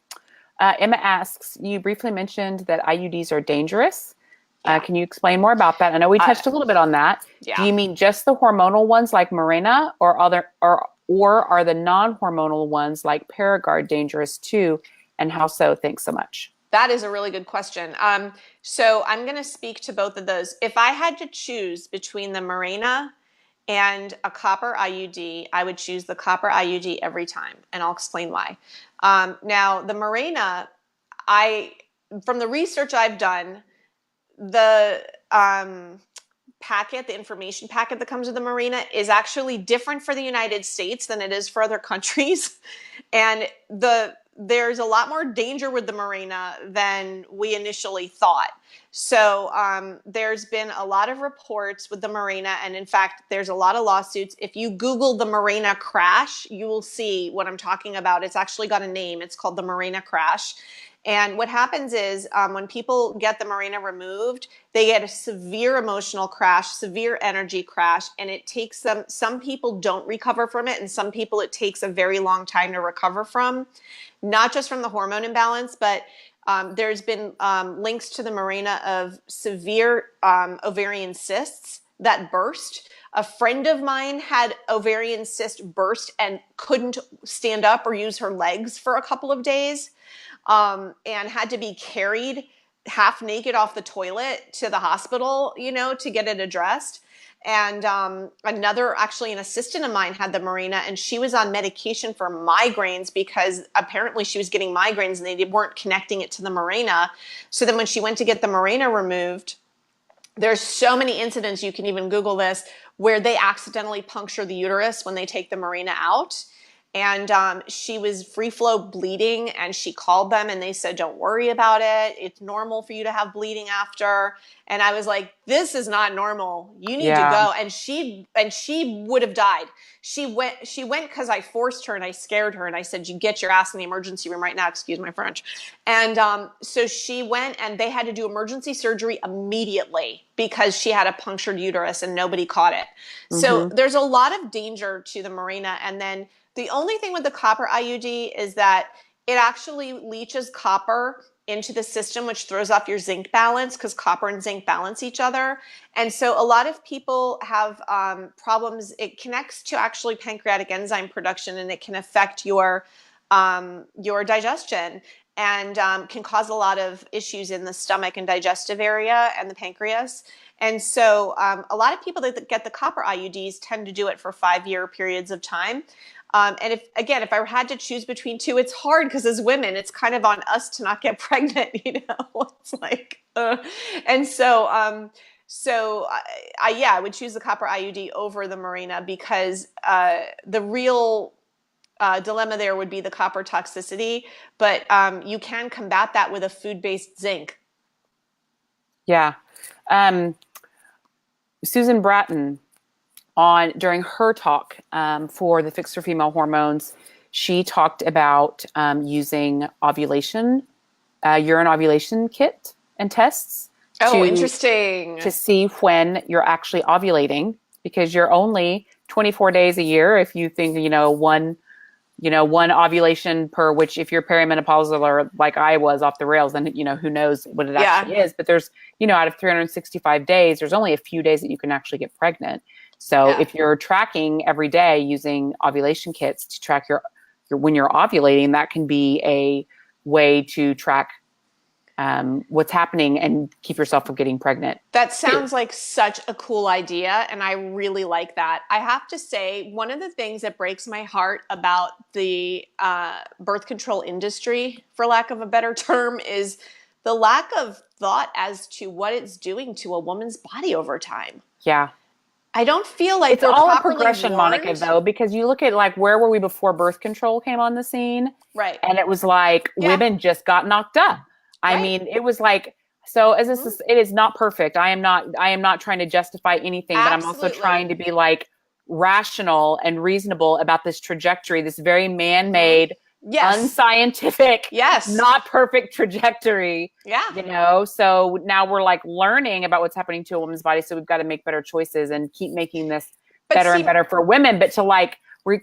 Emma asks, you briefly mentioned that IUDs are dangerous. Yeah. Can you explain more about that? I know we touched a little bit on that. Yeah. Do you mean just the hormonal ones like Mirena, or are the non-hormonal ones like Paragard dangerous too? And how so? Thanks so much. That is a really good question. So I'm going to speak to both of those. If I had to choose between the Mirena and a copper IUD, I would choose the copper IUD every time, and I'll explain why. Now, the Mirena, from the research I've done, the packet, the information packet that comes with the Mirena is actually different for the United States than it is for other countries. And there's a lot more danger with the Mirena than we initially thought. So there's been a lot of reports with the Mirena, and in fact, there's a lot of lawsuits. If you Google the Mirena crash, you will see what I'm talking about. It's actually got a name. It's called the Mirena crash. And what happens is when people get the Mirena removed, they get a severe emotional crash, severe energy crash, and it takes them, some people don't recover from it, and some people it takes a very long time to recover from, not just from the hormone imbalance, but there's been links to the Mirena of severe ovarian cysts that burst. A friend of mine had ovarian cyst burst and couldn't stand up or use her legs for a couple of days. And had to be carried half naked off the toilet to the hospital, to get it addressed. And actually an assistant of mine had the Mirena, and she was on medication for migraines because apparently she was getting migraines and they weren't connecting it to the Mirena. So then when she went to get the Mirena removed, there's so many incidents, you can even Google this, where they accidentally puncture the uterus when they take the Mirena out. And she was free flow bleeding, and she called them and they said, don't worry about it. It's normal for you to have bleeding after. And I was like, this is not normal. You need to go. And she would have died. She went because I forced her and I scared her. And I said, you get your ass in the emergency room right now. Excuse my French. And so she went, and they had to do emergency surgery immediately because she had a punctured uterus and nobody caught it. So there's a lot of danger to the Mirena. And then the only thing with the copper IUD is that it actually leaches copper into the system, which throws off your zinc balance because copper and zinc balance each other. And so a lot of people have problems. It connects to actually pancreatic enzyme production, and it can affect your digestion and can cause a lot of issues in the stomach and digestive area and the pancreas. And so a lot of people that get the copper IUDs tend to do it for 5-year periods of time. And if I had to choose between two, it's hard because as women, it's kind of on us to not get pregnant, It's like, and so, I would choose the copper IUD over the Mirena because the real dilemma there would be the copper toxicity, but you can combat that with a food-based zinc. Yeah. Susan Bratton during her talk for the Fix for Female Hormones, she talked about using urine ovulation kit and tests Oh, interesting. to see when you're actually ovulating, because you're only 24 days a year. If you think, one ovulation per, which if you're perimenopausal or like I was off the rails, then, who knows what it actually is. But there's, out of 365 days, there's only a few days that you can actually get pregnant. So if you're tracking every day using ovulation kits to track your when you're ovulating, that can be a way to track what's happening and keep yourself from getting pregnant. That sounds like such a cool idea, and I really like that. I have to say, one of the things that breaks my heart about the birth control industry, for lack of a better term, is the lack of thought as to what it's doing to a woman's body over time. Yeah. I don't feel like it's all a progression, Monica, though, because you look at like where were we before birth control came on the scene, right? And it was like women just got knocked up. I mean, it was like, so as this it is not perfect. I am not trying to justify anything, but I'm also trying to be like rational and reasonable about this trajectory, this very man-made, unscientific, not perfect trajectory. Yeah. So now we're like learning about what's happening to a woman's body. So we've got to make better choices and keep making this better and better for women. But to like,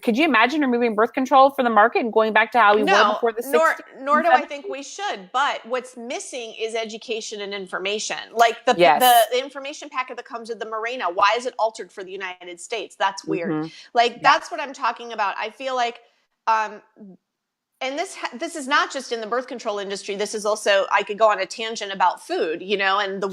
could you imagine removing birth control from the market and going back to how we were before the 60s? Nor do I think we should. But what's missing is education and information. Like the information packet that comes with the Mirena. Why is it altered for the United States? That's weird. That's what I'm talking about. I feel like, and this is not just in the birth control industry. This is also, I could go on a tangent about food, and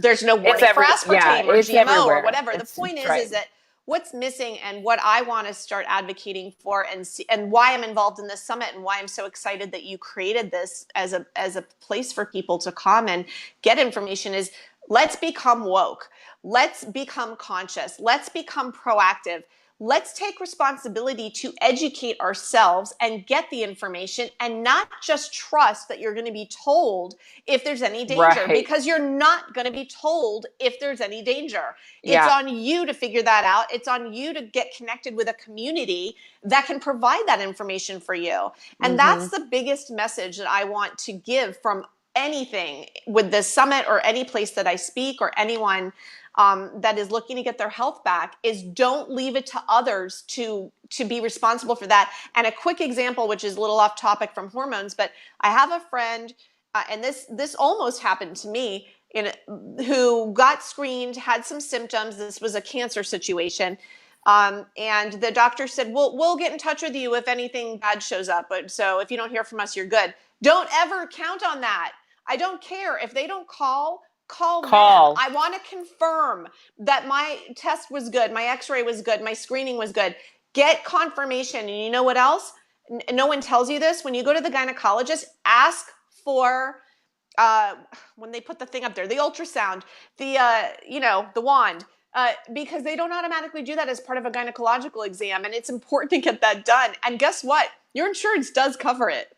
there's no warning for aspartame or GMO or whatever. The point is that what's missing, and what I want to start advocating for, and why I'm involved in this summit, and why I'm so excited that you created this as a place for people to come and get information, is let's become woke. Let's become conscious. Let's become proactive. Let's take responsibility to educate ourselves and get the information, and not just trust that you're going to be told if there's any danger, because you're not going to be told if there's any danger. It's on you to figure that out. It's on you to get connected with a community that can provide that information for you. And that's the biggest message that I want to give from anything with this summit, or any place that I speak, or anyone that is looking to get their health back, is don't leave it to others to be responsible for that. And a quick example, which is a little off topic from hormones, but I have a friend, and this almost happened to me, who got screened, had some symptoms. This was a cancer situation. And the doctor said, we'll get in touch with you if anything bad shows up. But so if you don't hear from us, you're good. Don't ever count on that. I don't care if they don't call them. I want to confirm that my test was good, my x-ray was good, my screening was good. Get confirmation. And you know what else? No one tells you this. When you go to the gynecologist, ask for, when they put the thing up there, the ultrasound, the wand, because they don't automatically do that as part of a gynecological exam. And it's important to get that done. And guess what? Your insurance does cover it.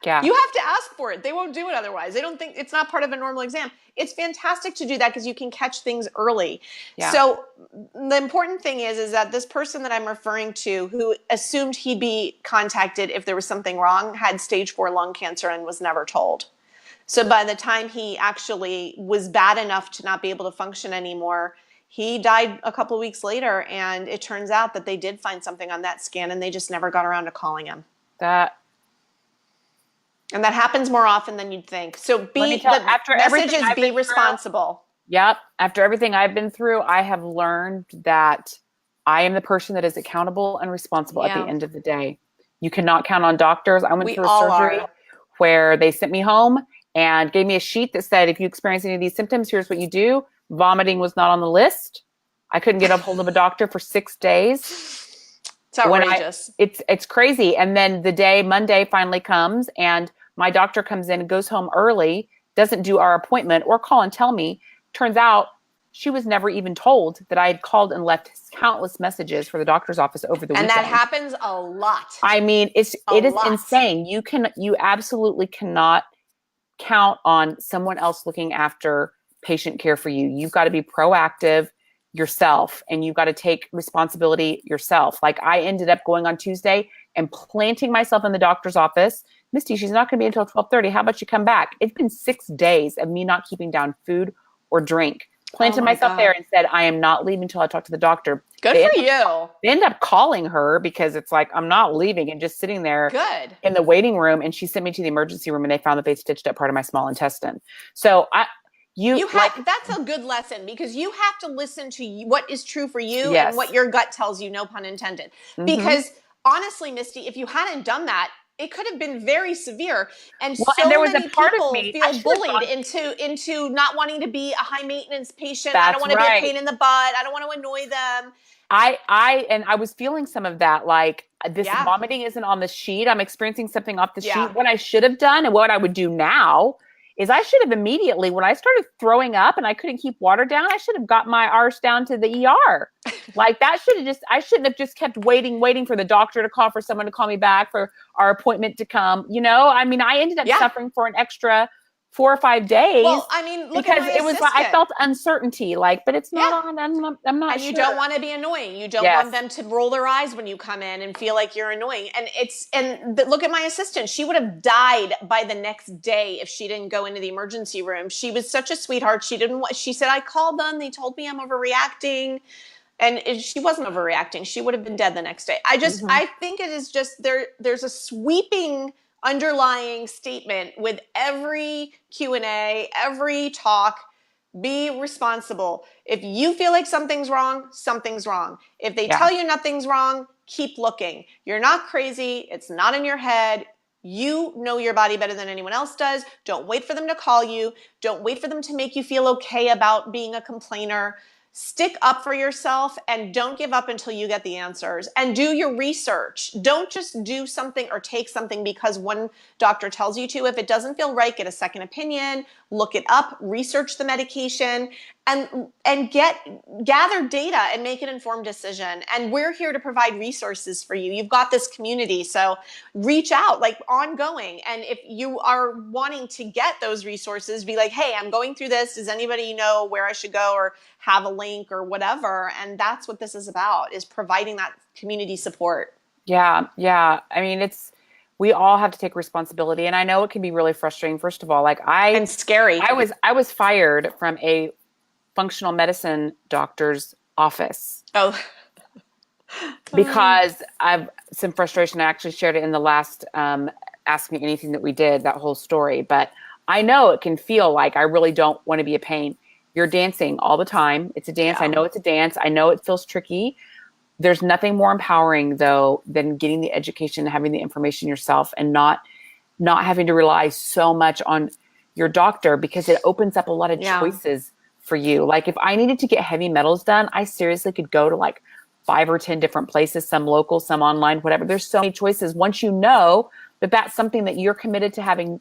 Yeah. You have to ask for it. They won't do it otherwise. They don't think it's not part of a normal exam. It's fantastic to do that because you can catch things early. Yeah. So the important thing is that this person that I'm referring to, who assumed he'd be contacted if there was something wrong, had stage 4 lung cancer and was never told. So by the time he actually was bad enough to not be able to function anymore, he died a couple of weeks later. And it turns out that they did find something on that scan, and they just never got around to calling him. And that happens more often than you'd think. So be responsible. Yep. After everything I've been through, I have learned that I am the person that is accountable and responsible at the end of the day. You cannot count on doctors. I went through a surgery where they sent me home and gave me a sheet that said, if you experience any of these symptoms, here's what you do. Vomiting was not on the list. I couldn't get a hold of a doctor for 6 days. It's outrageous. It's crazy. And then Monday finally comes, and my doctor comes in and goes home early, doesn't do our appointment or call and tell me. Turns out she was never even told that I had called and left countless messages for the doctor's office over the weekend. And that happens a lot. I mean, it is insane. You absolutely cannot count on someone else looking after patient care for you. You've got to be proactive. yourself, and you got to take responsibility yourself. Like I ended up going on Tuesday and planting myself in the doctor's office. Misty, she's not going to be until 12:30. How about you come back? It's been 6 days of me not keeping down food or drink. Oh Planted my myself there God. and said, I am not leaving until I talk to the doctor. Good They for end up, you. they end up calling her because it's like, I'm not leaving, and just sitting there Good. in the waiting room. And she sent me to the emergency room, and they found that they stitched up part of my small intestine. So that's a good lesson, because you have to listen to what is true for you and yes. what your gut tells you, no pun intended. Mm-hmm. Because honestly, Misty, if you hadn't done that, it could have been very severe. And Well, so and there was many a part people of me, feel bullied into not wanting to be a high maintenance patient. I don't that's want to be a right. pain in the butt. I don't want to annoy them. I was feeling some of that, like this Yeah. vomiting isn't on the sheet. I'm experiencing something off the Yeah. sheet. What I should have done and what I would do now is I should have immediately, when I started throwing up and I couldn't keep water down, I should have got my arse down to the ER. Like that should have just, I shouldn't have just kept waiting for the doctor to call, for someone to call me back, for our appointment to come. You know, I mean, I ended up suffering for an extra 4 or 5 days. Well, I mean, look because at my it was like I felt uncertainty, like, but it's not on. I'm not and you sure. don't want to be annoying. You don't want them to roll their eyes when you come in and feel like you're annoying. And look at my assistant. She would have died by the next day if she didn't go into the emergency room. She was such a sweetheart. She said, I called them. They told me I'm overreacting. And she wasn't overreacting. She would have been dead the next day. I think it is just there's a sweeping underlying statement with every Q&A, every talk. Be responsible. If you feel like something's wrong, something's wrong. If they tell you nothing's wrong, keep looking. You're not crazy. It's not in your head. You know your body better than anyone else does. Don't wait for them to call you. Don't wait for them to make you feel okay about being a complainer. Stick up for yourself and don't give up until you get the answers, and do your research. Don't just do something or take something because one doctor tells you to. If it doesn't feel right, get a second opinion, look it up, research the medication, and gather data and make an informed decision. And we're here to provide resources for you. You've got this community, so reach out, like, ongoing. And if you are wanting to get those resources, be like, hey, I'm going through this. Does anybody know where I should go or have a link or whatever? And that's what this is about, is providing that community support. Yeah. I mean, we all have to take responsibility, and I know it can be really frustrating. First of all, like and scary. I was fired from a functional medicine doctor's office. Oh. Because I've some frustration. I actually shared it in the last Ask Me Anything that we did, that whole story. But I know it can feel like I really don't want to be a pain. You're dancing all the time. It's a dance. Yeah. I know it's a dance. I know it feels tricky. There's nothing more empowering, though, than getting the education and having the information yourself, and not having to rely so much on your doctor, because it opens up a lot of choices for you. Like if I needed to get heavy metals done, I seriously could go to like 5 or 10 different places, some local, some online, whatever. There's so many choices. Once you know that that's something that you're committed to having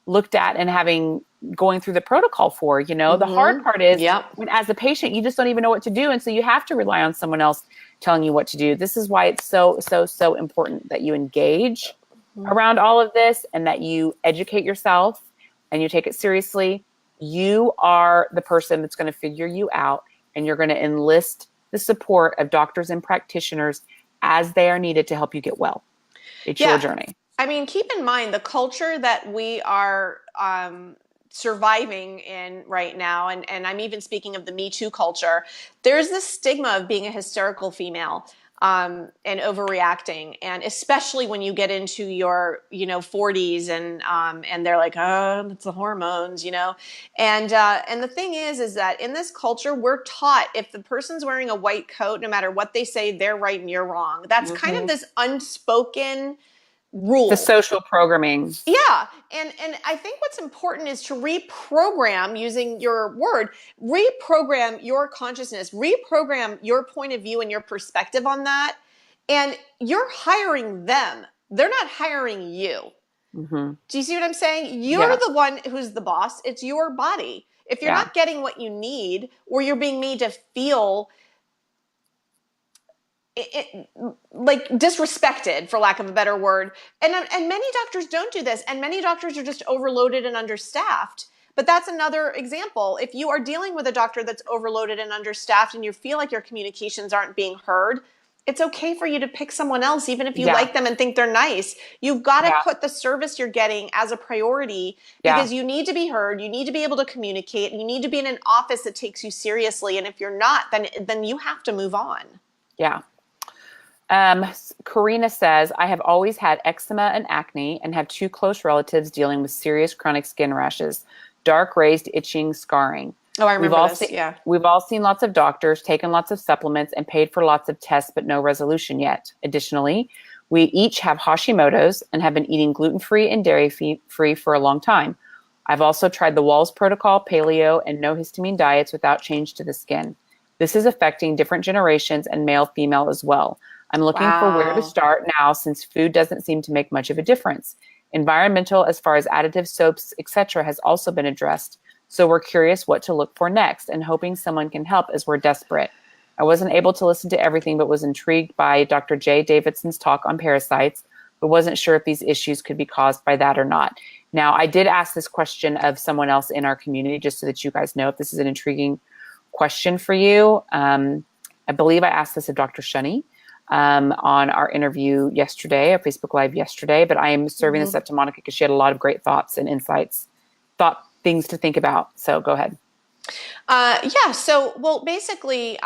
looked at and going through the protocol for, you know, the hard part is when as a patient, you just don't even know what to do. And so you have to rely on someone else telling you what to do. This is why it's so important that you engage around all of this, and that you educate yourself and you take it seriously. You are the person that's going to figure you out, and you're going to enlist the support of doctors and practitioners as they are needed to help you get well. It's your journey. I mean, keep in mind the culture that we are surviving in right now, and I'm even speaking of the Me Too culture. There's this stigma of being a hysterical female and overreacting, and especially when you get into your 40s and they're like, oh, it's the hormones, and the thing is that in this culture we're taught if the person's wearing a white coat, no matter what they say, they're right and you're wrong. That's kind of this unspoken rule. The social programming. Yeah. And I think what's important is to reprogram, using your word, reprogram your consciousness, reprogram your point of view and your perspective on that. And you're hiring them. They're not hiring you. Mm-hmm. Do you see what I'm saying? You're the one who's the boss. It's your body. If you're not getting what you need, or you're being made to feel like disrespected, for lack of a better word. And many doctors don't do this, and many doctors are just overloaded and understaffed. But that's another example. If you are dealing with a doctor that's overloaded and understaffed and you feel like your communications aren't being heard, it's okay for you to pick someone else, even if you Yeah. like them and think they're nice. You've got to Yeah. put the service you're getting as a priority Yeah. because you need to be heard. You need to be able to communicate. And you need to be in an office that takes you seriously. And if you're not, then you have to move on. Yeah. Karina says, I have always had eczema and acne and have two close relatives dealing with serious chronic skin rashes, dark raised itching, scarring. Oh, I remember this. Yeah. We've all seen lots of doctors, taken lots of supplements, and paid for lots of tests, but no resolution yet. Additionally, we each have Hashimoto's and have been eating gluten-free and dairy-free for a long time. I've also tried the Walls Protocol, paleo, and no histamine diets without change to the skin. This is affecting different generations and male, female as well. I'm looking for where to Wow. start now since food doesn't seem to make much of a difference. Environmental, as far as additives, soaps, etc., has also been addressed. So we're curious what to look for next and hoping someone can help as we're desperate. I wasn't able to listen to everything, but was intrigued by Dr. Jay Davidson's talk on parasites, but wasn't sure if these issues could be caused by that or not. Now, I did ask this question of someone else in our community, just so that you guys know if this is an intriguing question for you. I believe I asked this of Dr. Shunny on our interview yesterday, our Facebook Live yesterday, but I am serving this up to Monica because she had a lot of great thoughts and insights, things to think about. So go ahead. Yeah. So, well, basically,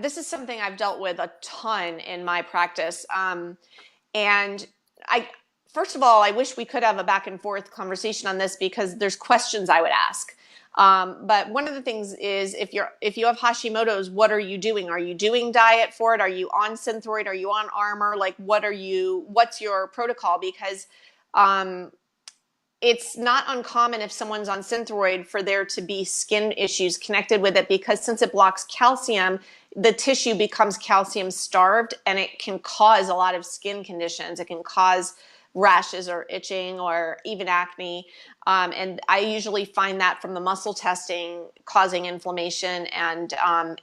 this is something I've dealt with a ton in my practice. And first of all, I wish we could have a back and forth conversation on this because there's questions I would ask. But one of the things is if you have Hashimoto's, what are you doing? Are you doing diet for it? Are you on Synthroid? Are you on Armour? Like, what's your protocol? Because, it's not uncommon if someone's on Synthroid for there to be skin issues connected with it because since it blocks calcium, the tissue becomes calcium starved and it can cause a lot of skin conditions. It can cause rashes or itching or even acne. And I usually find that from the muscle testing causing inflammation and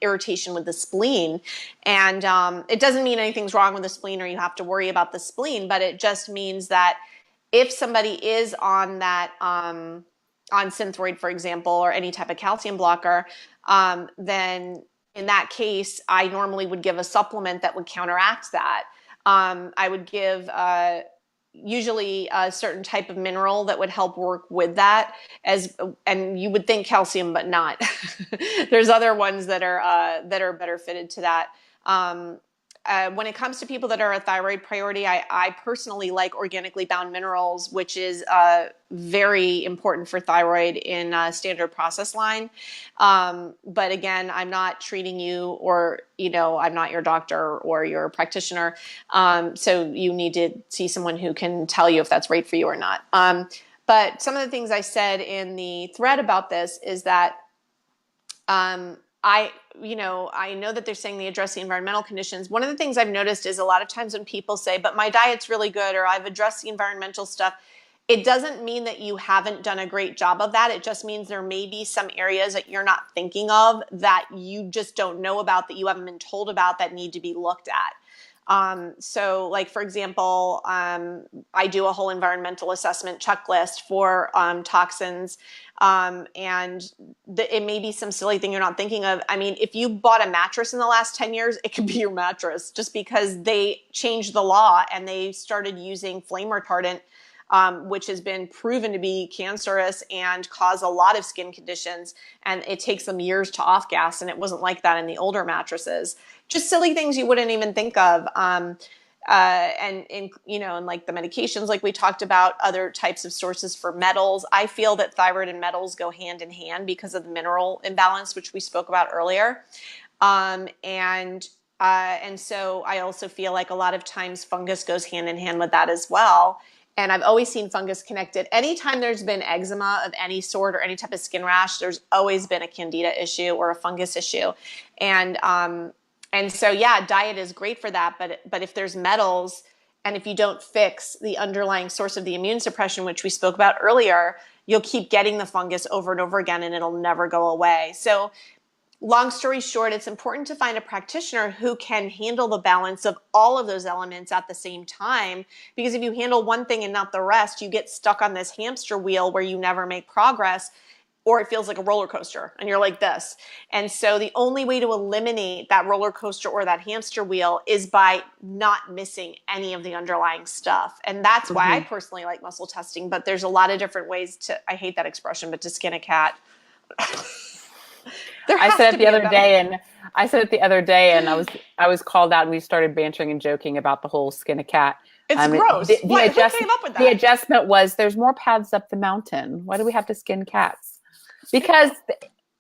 irritation with the spleen. And it doesn't mean anything's wrong with the spleen or you have to worry about the spleen, but it just means that if somebody is on that, on Synthroid, for example, or any type of calcium blocker, then in that case, I normally would give a supplement that would counteract that. I would give usually a certain type of mineral that would help work with that, and you would think calcium, but not. There's other ones that are better fitted to that. When it comes to people that are a thyroid priority, I personally like organically bound minerals, which is very important for thyroid in a standard process line. But again, I'm not treating you or, I'm not your doctor or your practitioner. So you need to see someone who can tell you if that's right for you or not. But some of the things I said in the thread about this is that I know that they're saying they address the environmental conditions. One of the things I've noticed is a lot of times when people say, but my diet's really good, or I've addressed the environmental stuff, it doesn't mean that you haven't done a great job of that. It just means there may be some areas that you're not thinking of that you just don't know about, that you haven't been told about, that need to be looked at. So like, for example, I do a whole environmental assessment checklist for toxins. And it may be some silly thing you're not thinking of. I mean, if you bought a mattress in the last 10 years, it could be your mattress just because they changed the law and they started using flame retardant, which has been proven to be cancerous and cause a lot of skin conditions. And it takes them years to off gas. And it wasn't like that in the older mattresses. Just silly things you wouldn't even think of. And like the medications, like we talked about, other types of sources for metals. I feel that thyroid and metals go hand in hand because of the mineral imbalance, which we spoke about earlier. And so I also feel like a lot of times fungus goes hand in hand with that as well. And I've always seen fungus connected. Anytime there's been eczema of any sort or any type of skin rash, there's always been a candida issue or a fungus issue. And so, yeah, diet is great for that. But if there's metals and if you don't fix the underlying source of the immune suppression, which we spoke about earlier, you'll keep getting the fungus over and over again and it'll never go away. So long story short, it's important to find a practitioner who can handle the balance of all of those elements at the same time. Because if you handle one thing and not the rest, you get stuck on this hamster wheel where you never make progress, or it feels like a roller coaster and you're like this. And so the only way to eliminate that roller coaster or that hamster wheel is by not missing any of the underlying stuff. And that's why I personally like muscle testing, but there's a lot of different ways to, I hate that expression, but to skin a cat. I said it the other day, and I was called out, and we started bantering and joking about the whole skin a cat. It's gross. Who came up with that? The adjustment was there's more paths up the mountain. Why do we have to skin cats? Because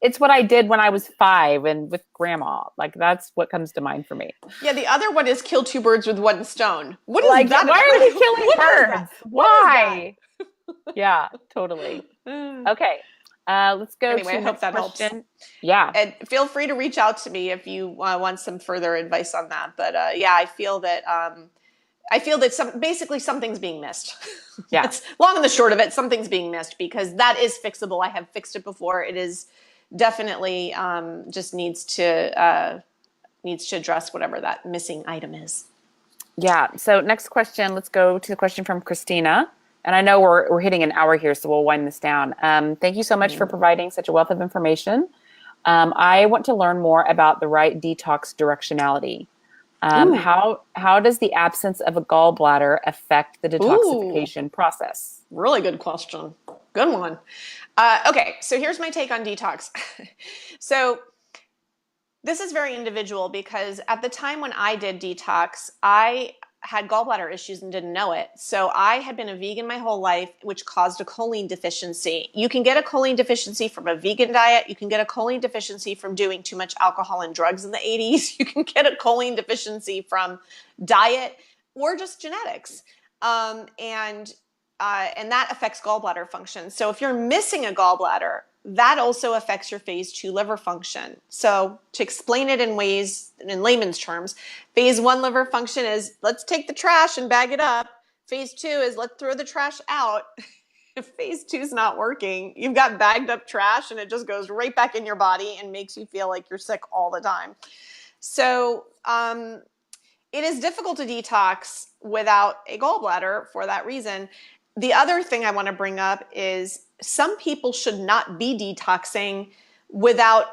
it's what I did when I was 5 and with grandma. Like, that's what comes to mind for me. Yeah, the other one is kill 2 birds with 1 stone. What is like, that? Why are we killing birds? Why? Yeah, totally. Okay. Let's go anyway, to I hope that question. Helps. Yeah. And feel free to reach out to me if you want some further advice on that. But yeah, I feel that basically something's being missed. Yeah. That's long and the short of it, something's being missed, because that is fixable. I have fixed it before. It is definitely just needs to address whatever that missing item is. Yeah. So next question, let's go to the question from Christina. And I know we're hitting an hour here, so we'll wind this down. Thank you so much for providing such a wealth of information. I want to learn more about the right detox directionality. How does the absence of a gallbladder affect the detoxification process? Really good question. Good one. Okay, so here's my take on detox. So this is very individual, because at the time when I did detox, I had gallbladder issues and didn't know it. So I had been a vegan my whole life, which caused a choline deficiency. You can get a choline deficiency from a vegan diet. You can get a choline deficiency from doing too much alcohol and drugs in the 80s. You can get a choline deficiency from diet or just genetics. And that affects gallbladder function. So if you're missing a gallbladder, that also affects your phase 2 liver function. So to explain it in layman's terms, phase 1 liver function is let's take the trash and bag it up. Phase 2 is let's throw the trash out. If phase 2 is not working, you've got bagged up trash and it just goes right back in your body and makes you feel like you're sick all the time. So it is difficult to detox without a gallbladder for that reason. The other thing I want to bring up is some people should not be detoxing without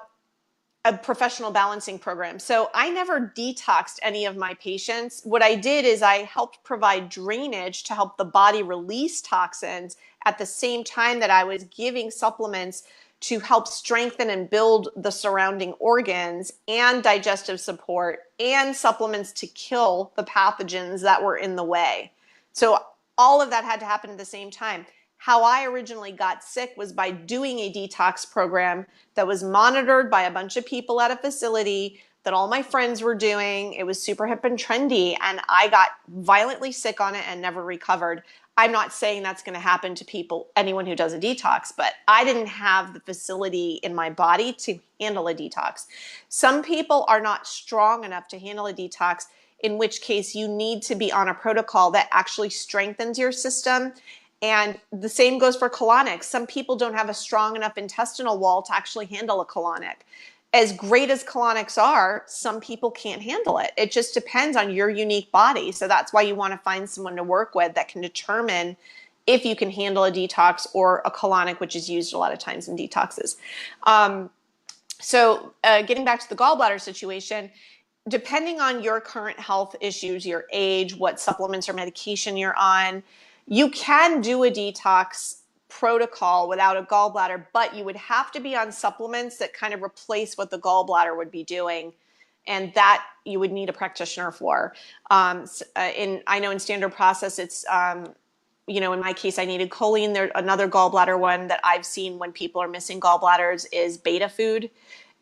a professional balancing program. So I never detoxed any of my patients. What I did is I helped provide drainage to help the body release toxins at the same time that I was giving supplements to help strengthen and build the surrounding organs, and digestive support, and supplements to kill the pathogens that were in the way. So all of that had to happen at the same time. How I originally got sick was by doing a detox program that was monitored by a bunch of people at a facility that all my friends were doing. It was super hip and trendy, and I got violently sick on it and never recovered. I'm not saying that's going to happen to anyone who does a detox, but I didn't have the facility in my body to handle a detox. Some people are not strong enough to handle a detox, in which case you need to be on a protocol that actually strengthens your system. And the same goes for colonics. Some people don't have a strong enough intestinal wall to actually handle a colonic. As great as colonics are, some people can't handle it. It just depends on your unique body. So that's why you want to find someone to work with that can determine if you can handle a detox or a colonic, which is used a lot of times in detoxes. So getting back to the gallbladder situation, depending on your current health issues, your age, what supplements or medication you're on, you can do a detox protocol without a gallbladder, but you would have to be on supplements that kind of replace what the gallbladder would be doing. And that you would need a practitioner for. I know in standard process, it's, in my case, I needed choline. There's another gallbladder one that I've seen when people are missing gallbladders is beta food.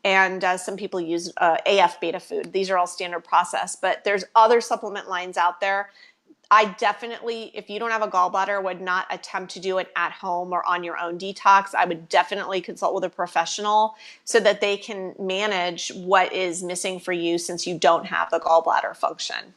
And some people use AF beta food. These are all standard process, but there's other supplement lines out there. I definitely, if you don't have a gallbladder, would not attempt to do it at home or on your own detox. I would definitely consult with a professional so that they can manage what is missing for you since you don't have the gallbladder function.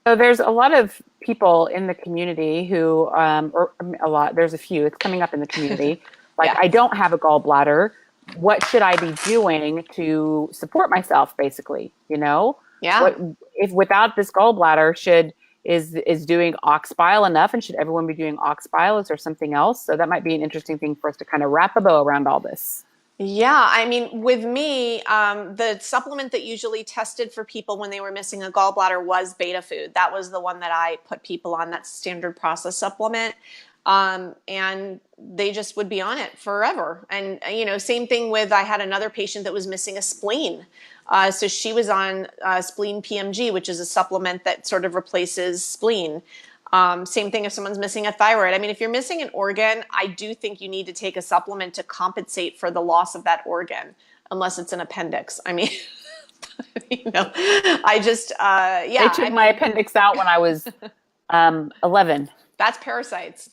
So there's a lot of people in the community who, there's a few, it's coming up in the community. Like, yeah. I don't have a gallbladder, what should I be doing to support myself, basically, you know? Yeah. What if without this gallbladder, is doing ox bile enough, and should everyone be doing ox bile? Is there something else? So that might be an interesting thing for us to kind of wrap a bow around all this. Yeah, I mean, with me, the supplement that usually tested for people when they were missing a gallbladder was Beta Food. That was the one that I put people on, that standard process supplement. And they just would be on it forever. And, you know, same thing with, I had another patient that was missing a spleen. So she was on spleen PMG, which is a supplement that sort of replaces spleen. Same thing if someone's missing a thyroid. I mean, if you're missing an organ, I do think you need to take a supplement to compensate for the loss of that organ, unless it's an appendix. I mean, you know, I just, yeah. They took my appendix out when I was 11. That's parasites.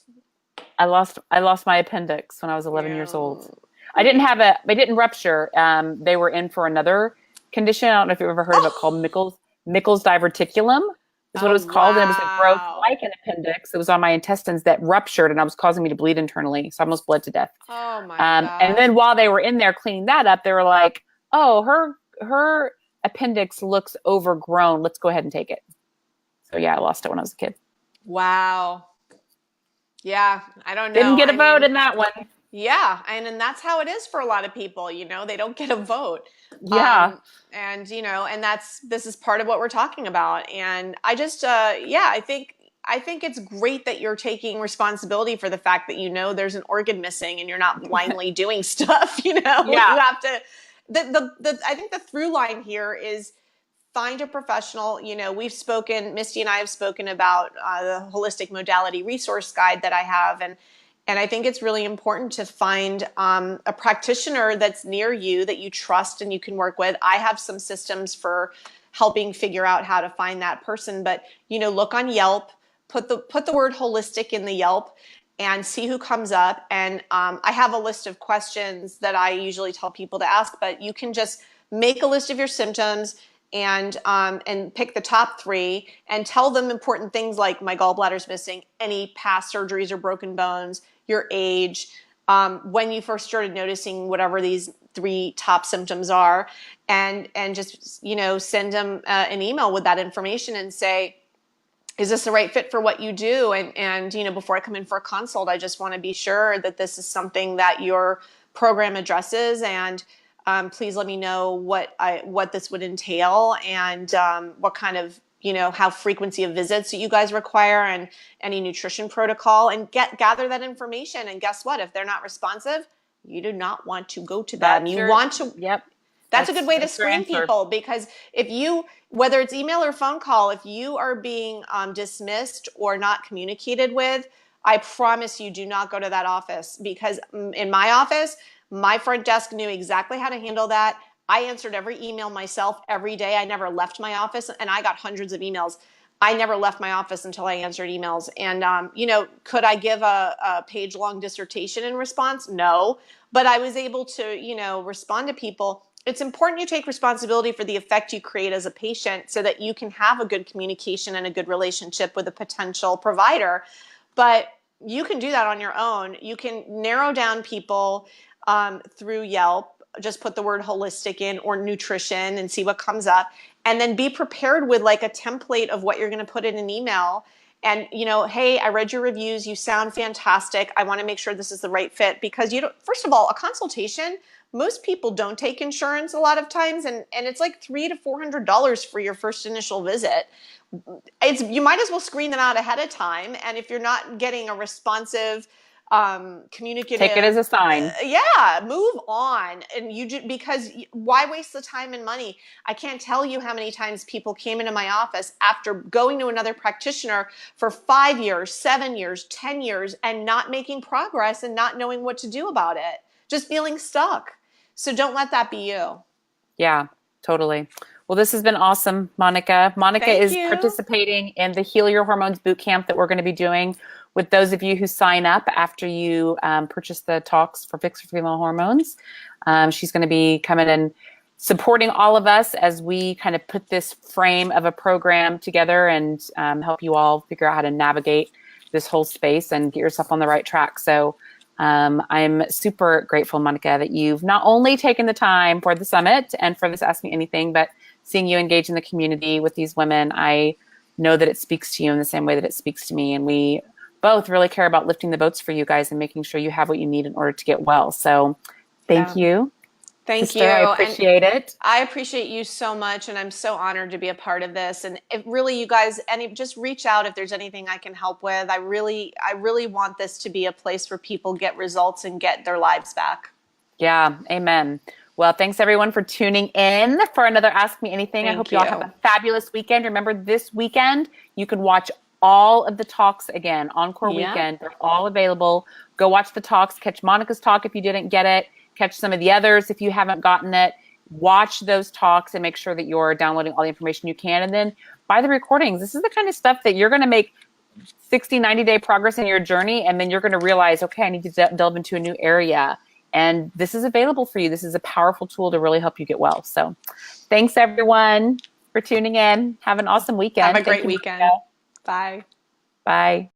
I lost my appendix when I was 11 years old. I didn't rupture. They were in for another condition. I don't know if you've ever heard of it, called Mickel's diverticulum is what it was called. Wow. And it was a growth like an appendix. It was on my intestines that ruptured, and it was causing me to bleed internally. So I almost bled to death. Oh my God. And then while they were in there cleaning that up, they were like, oh, her appendix looks overgrown. Let's go ahead and take it. So yeah, I lost it when I was a kid. Wow. Yeah, I don't know. Didn't get a vote in that one. Yeah, and that's how it is for a lot of people, you know, they don't get a vote. Yeah. And, you know, and this is part of what we're talking about. And I just, yeah, I think it's great that you're taking responsibility for the fact that, you know, there's an organ missing and you're not blindly doing stuff, you know. Yeah. You have to, I think the through line here is find a professional. You know, Misty and I have spoken about the holistic modality resource guide that I have. And I think it's really important to find a practitioner that's near you that you trust and you can work with. I have some systems for helping figure out how to find that person. But, you know, look on Yelp, put the word holistic in the Yelp and see who comes up. And I have a list of questions that I usually tell people to ask, but you can just make a list of your symptoms and pick the top 3 and tell them important things like my gallbladder's missing, any past surgeries or broken bones, your age, when you first started noticing whatever these 3 top symptoms are, and just, you know, send them an email with that information and say, is this the right fit for what you do? And you know, before I come in for a consult, I just want to be sure that this is something that your program addresses, and please let me know what this would entail, and what kind of, you know, how frequency of visits that you guys require, and any nutrition protocol, and gather that information. And guess what? If they're not responsive, you do not want to go to them. Yep. That's a good way to screen people, because if you, whether it's email or phone call, if you are being dismissed or not communicated with, I promise you, do not go to that office, because in my office, my front desk knew exactly how to handle that. I answered every email myself every day. I never left my office, and I got hundreds of emails. I never left my office until I answered emails. And, you know, could I give a page-long dissertation in response? No, but I was able to, you know, respond to people. It's important you take responsibility for the effect you create as a patient so that you can have a good communication and a good relationship with a potential provider. But you can do that on your own. You can narrow down people through Yelp. Just put the word holistic in, or nutrition, and see what comes up. And then be prepared with like a template of what you're going to put in an email. And, you know, hey, I read your reviews. You sound fantastic. I want to make sure this is the right fit, because first of all, a consultation, most people don't take insurance a lot of times. And it's like $300 to $400 for your first initial visit. You might as well screen them out ahead of time. And if you're not getting a responsive, communicative, take it as a sign. Yeah, move on. And because why waste the time and money? I can't tell you how many times people came into my office after going to another practitioner for 5 years, 7 years, 10 years, and not making progress and not knowing what to do about it, just feeling stuck. So don't let that be you. Yeah, totally. Well, this has been awesome, Monica. Monica Thank is you. participating in the Heal Your Hormones bootcamp that we're going to be doing with those of you who sign up after you purchase the talks for Fix for Female Hormones. She's going to be coming and supporting all of us as we kind of put this frame of a program together and help you all figure out how to navigate this whole space and get yourself on the right track. So I'm super grateful, Monica, that you've not only taken the time for the summit and for this Ask Me Anything, but seeing you engage in the community with these women. I know that it speaks to you in the same way that it speaks to me. And we both really care about lifting the boats for you guys and making sure you have what you need in order to get well. So thank you. Thank Sister, you. I appreciate it. I appreciate you so much, and I'm so honored to be a part of this. And if really, you guys, just reach out if there's anything I can help with. I really want this to be a place where people get results and get their lives back. Yeah, amen. Well, thanks everyone for tuning in for another Ask Me Anything. I hope you all have a fabulous weekend. Remember, this weekend you can watch all of the talks again, Encore Weekend. They're all available. Go watch the talks, catch Monica's talk if you didn't get it, catch some of the others if you haven't gotten it. Watch those talks and make sure that you're downloading all the information you can. And then buy the recordings. This is the kind of stuff that you're going to make 60, 90-day progress in your journey. And then you're going to realize, okay, I need to delve into a new area. And this is available for you. This is a powerful tool to really help you get well. So thanks, everyone, for tuning in. Have an awesome weekend. Have a great weekend. Bye. Bye.